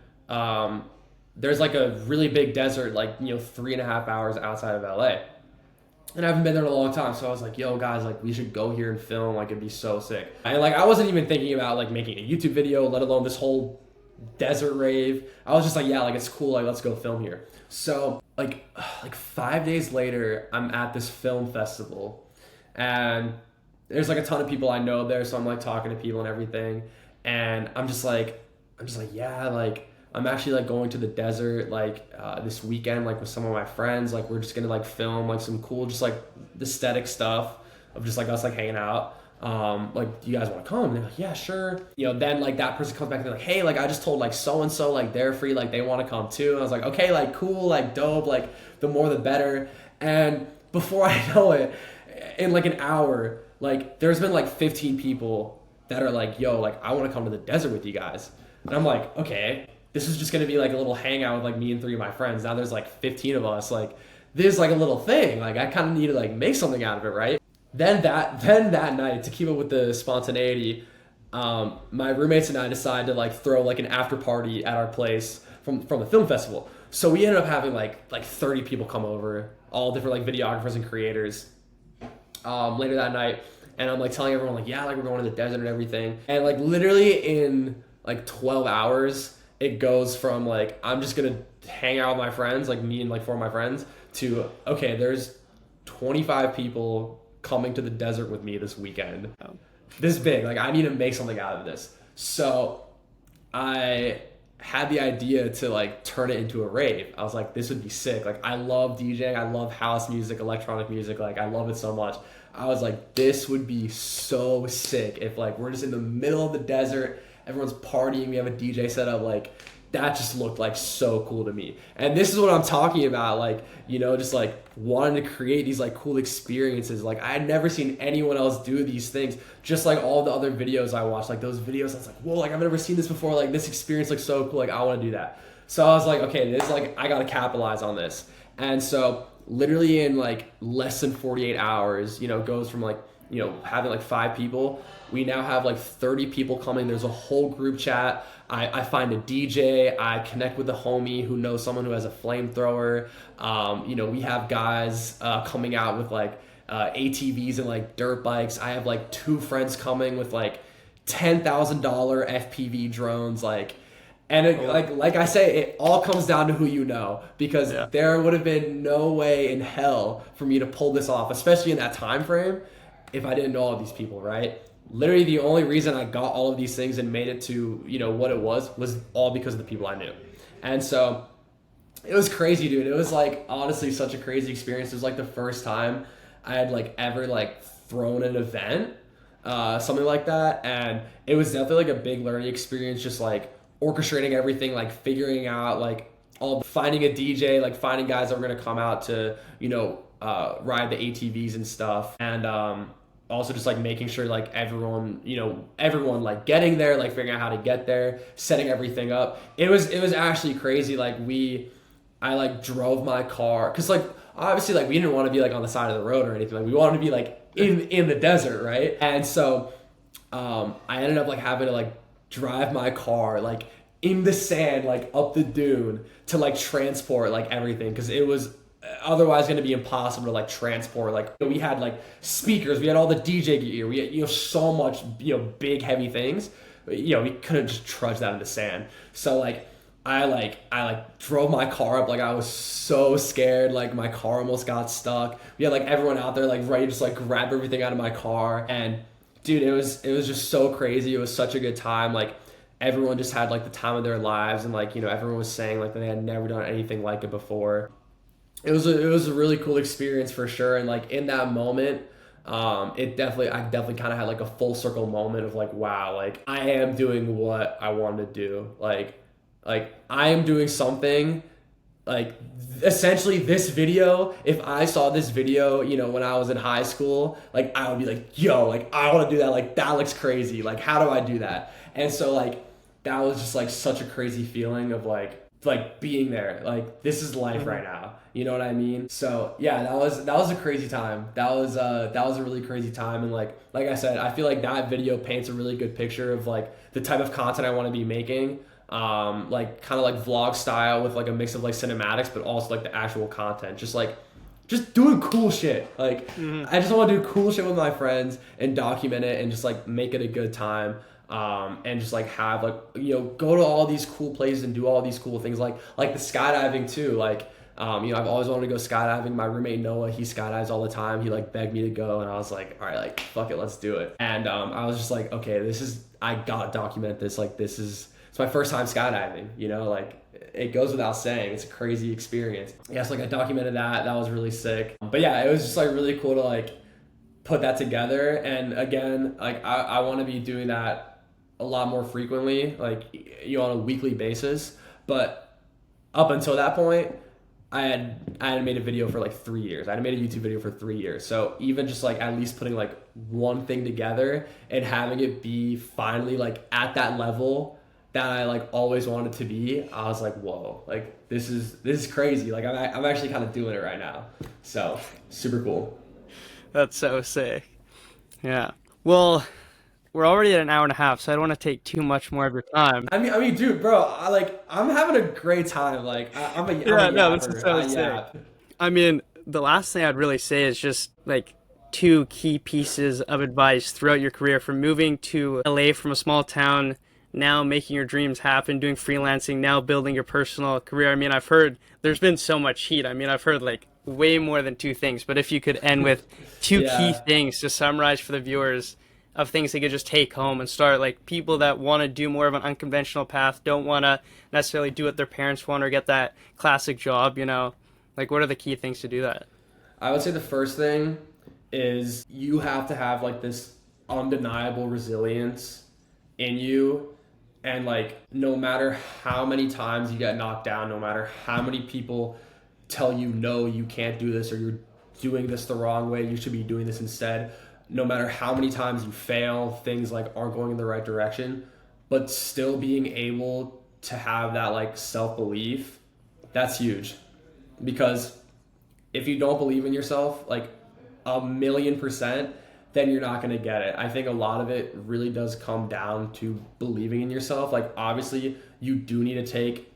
Speaker 2: there's like a really big desert, like 3.5 hours outside of LA. And I haven't been there in a long time, so I was like, yo guys, like we should go here and film, like it'd be so sick. And like I wasn't even thinking about like making a YouTube video, let alone this whole desert rave. I was just like, yeah, like it's cool, like let's go film here. So like 5 days later, I'm at this film festival, and there's like a ton of people I know there, so I'm like talking to people and everything, and I'm just like, yeah, like I'm actually like going to the desert like this weekend, like with some of my friends. Like we're just gonna like film like some cool, just like aesthetic stuff of just like us like hanging out. Like, do you guys want to come? And they're like, yeah, sure. Then like that person comes back and they're like, hey, like I just told like so and so like they're free, like they want to come too. And I was like, okay, like cool, like dope, like the more the better. And before I know it, in like an hour, like there's been like 15 people that are like, yo, like I want to come to the desert with you guys. And I'm like, okay, this is just gonna be like a little hangout with like me and 3 of my friends. Now there's like 15 of us. Like this is like a little thing. Like I kind of need to like make something out of it, right? Then that night, to keep up with the spontaneity, my roommates and I decided to like throw like an after party at our place from the film festival. So we ended up having like 30 people come over, all different like videographers and creators. Later that night, and I'm like telling everyone like, yeah, like we're going to the desert and everything. And like literally in like 12 hours, it goes from like I'm just gonna hang out with my friends, like me and like 4 of my friends, to okay, there's 25 people coming to the desert with me this weekend. This big, like I need to make something out of this. So I had the idea to like turn it into a rave. I was like, this would be sick. Like I love DJing, I love house music, electronic music, like I love it so much. I was like, this would be so sick if like we're just in the middle of the desert, everyone's partying, we have a DJ set up, like that just looked like so cool to me. And this is what I'm talking about, like, just like wanting to create these like cool experiences. Like I had never seen anyone else do these things, just like all the other videos I watched, like those videos I was like, whoa, like I've never seen this before, like this experience looks so cool, like I want to do that. So I was like, okay, this is like I gotta capitalize on this. And so literally in like less than 48 hours, goes from like having like 5 people, we now have like 30 people coming. There's a whole group chat. I find a DJ, I connect with a homie who knows someone who has a flamethrower. We have guys coming out with like ATVs and like dirt bikes. I have like 2 friends coming with like $10,000 FPV drones, like, and it, like I say, it all comes down to who you know, because there would have been no way in hell for me to pull this off, especially in that time frame, if I didn't know all these people, right? Literally the only reason I got all of these things and made it to, what it was all because of the people I knew. And so it was crazy, dude. It was like honestly such a crazy experience. It was like the first time I had like ever like thrown an event, something like that. And it was definitely like a big learning experience, just like orchestrating everything, like figuring out like finding a DJ, like finding guys that were gonna come out to, ride the ATVs and stuff. And also just like making sure like everyone like getting there, like figuring out how to get there, setting everything up. It was actually crazy. Like I like drove my car, because like obviously like we didn't want to be like on the side of the road or anything. Like we wanted to be like in the desert, right? And so I ended up like having to like drive my car like in the sand, like up the dune to like transport like everything, because it was otherwise going to be impossible to like transport. Like we had like speakers, we had all the DJ gear, we had so much big heavy things, we couldn't just trudge that in the sand. So like I drove my car up, like I was so scared, like my car almost got stuck. We had like everyone out there like ready to just like grab everything out of my car. And Dude, it was just so crazy. It was such a good time. Like everyone just had like the time of their lives, and like, you know, everyone was saying like that they had never done anything like it before. It was a really cool experience for sure. And like in that moment, I definitely kind of had like a full circle moment of like, wow, like I am doing what I wanted to do. Like I am doing something like essentially this video. If I saw this video, you know, when I was in high school, like I would be like, yo, like I want to do that. Like that looks crazy. Like how do I do that? And so like that was just like such a crazy feeling of like being there. Like this is life right now. You know what I mean? So yeah, that was a crazy time. That was a really crazy time. And like I said, I feel like that video paints a really good picture of like the type of content I want to be making. Like kind of like vlog style with like a mix of like cinematics, but also like the actual content. Just doing cool shit. Like I just want to do cool shit with my friends and document it and just like make it a good time. And just like have like, you know, go to all these cool places and do all these cool things like the skydiving too. Like, you know, I've always wanted to go skydiving. My roommate Noah, he skydives all the time. He like begged me to go, and I was like, all right, like fuck it, let's do it. And I was just like, okay, I gotta document this. Like it's my first time skydiving. You know, like it goes without saying, it's a crazy experience. Yeah, so like I documented that. That was really sick. But yeah, it was just like really cool to like put that together. And again, like I want to be doing that a lot more frequently, like, you know, on a weekly basis. But up until that point, I had made a video for like 3 years. I had made a YouTube video for 3 years. So even just like at least putting like one thing together and having it be finally like at that level that I like always wanted to be, I was like, whoa, like this is crazy. Like I'm actually kind of doing it right now. So super cool.
Speaker 1: That's so sick. Yeah. Well, we're already at an hour and a half, so I don't want to take too much more of your time.
Speaker 2: I mean, dude, bro, I'm having a great time. Like, I'm
Speaker 1: Yeah,
Speaker 2: a
Speaker 1: no, this is
Speaker 2: yapper.
Speaker 1: so
Speaker 2: I
Speaker 1: sick.
Speaker 2: yap.
Speaker 1: I mean, the last thing I'd really say is just like two key pieces of advice throughout your career from moving to LA from a small town, now making your dreams happen, doing freelancing, now building your personal career. I mean, I've heard there's been so much heat. I mean, I've heard like way more than two things, but if you could end with two key
Speaker 2: Yeah.
Speaker 1: things to summarize for the viewers of things they could just take home and start, like people that want to do more of an unconventional path, don't want to necessarily do what their parents want or get that classic job, you know, like what are the key things to do that?
Speaker 2: I would say the first thing is you have to have like this undeniable resilience in you. And like, no matter how many times you get knocked down, no matter how many people tell you, no, you can't do this, or you're doing this the wrong way, you should be doing this instead. No matter how many times you fail, things like aren't going in the right direction, but still being able to have that like self-belief, that's huge. Because if you don't believe in yourself, like 1,000,000%, then you're not going to get it. I think a lot of it really does come down to believing in yourself. Like obviously you do need to take,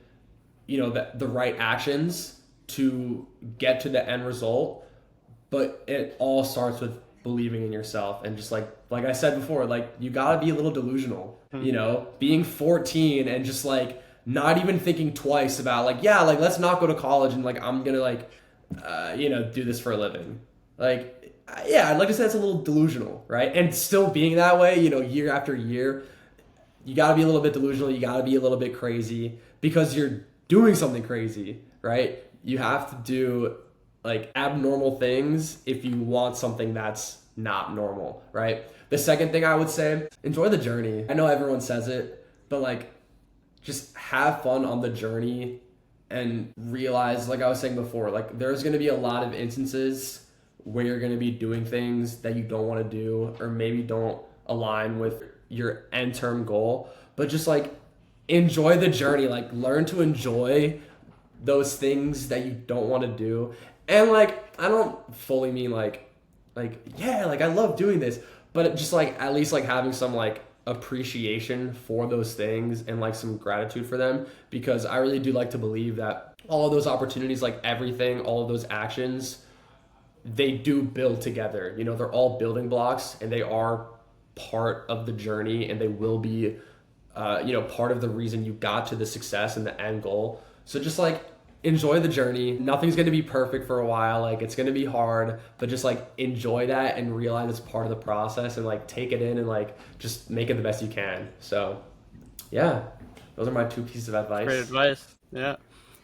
Speaker 2: you know, the right actions to get to the end result, but it all starts with believing in yourself. And just like I said before, like you got to be a little delusional, you know, being 14 and just like not even thinking twice about like, yeah, like let's not go to college and like I'm going to like you know, do this for a living. Like, yeah, I'd like to say it's a little delusional, right? And still being that way, you know, year after year, you got to be a little bit delusional. You got to be a little bit crazy because you're doing something crazy, right? You have to do like abnormal things if you want something that's not normal, right? The second thing I would say, enjoy the journey. I know everyone says it, but like just have fun on the journey and realize, like I was saying before, like there's going to be a lot of instances where you're going to be doing things that you don't want to do or maybe don't align with your end term goal, but just like enjoy the journey, like learn to enjoy those things that you don't want to do. And like I don't fully mean like yeah, like I love doing this, but just like at least like having some like appreciation for those things and like some gratitude for them, because I really do like to believe that all of those opportunities, like everything, all of those actions, they do build together. You know, they're all building blocks and they are part of the journey, and they will be you know, part of the reason you got to the success and the end goal. So just like enjoy the journey. Nothing's gonna be perfect for a while. Like it's gonna be hard, but just like enjoy that and realize it's part of the process and like take it in and like just make it the best you can. So yeah, those are my two pieces of advice.
Speaker 1: Great advice. Yeah.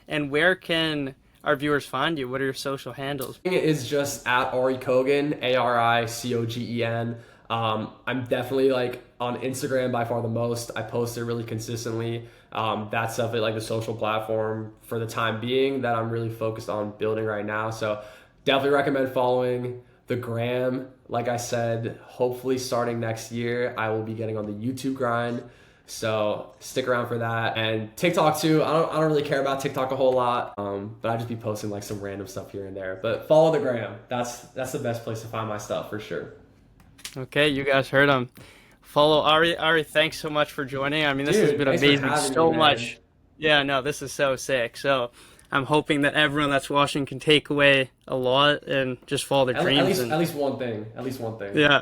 Speaker 1: And where can our viewers find you? What are your social handles?
Speaker 2: It is just at Ari Cogen, ARICOGEN. I'm definitely like on Instagram by far the most. I post it really consistently. That's definitely like the social platform for the time being that I'm really focused on building right now. So definitely recommend following the gram. Like I said, hopefully starting next year, I will be getting on the YouTube grind. So stick around for that. And TikTok too. I don't really care about TikTok a whole lot, but I just be posting like some random stuff here and there. But follow the gram. That's the best place to find my stuff for sure.
Speaker 1: Okay, you guys heard him. Follow Ari. Ari, thanks so much for joining. I mean, this has
Speaker 2: Dude,
Speaker 1: been
Speaker 2: thanks for
Speaker 1: amazing.
Speaker 2: having
Speaker 1: So
Speaker 2: me, man.
Speaker 1: much. Yeah, no, this is so sick. So I'm hoping that everyone that's watching can take away a lot and just follow their dreams.
Speaker 2: At least one thing. At least one thing.
Speaker 1: Yeah.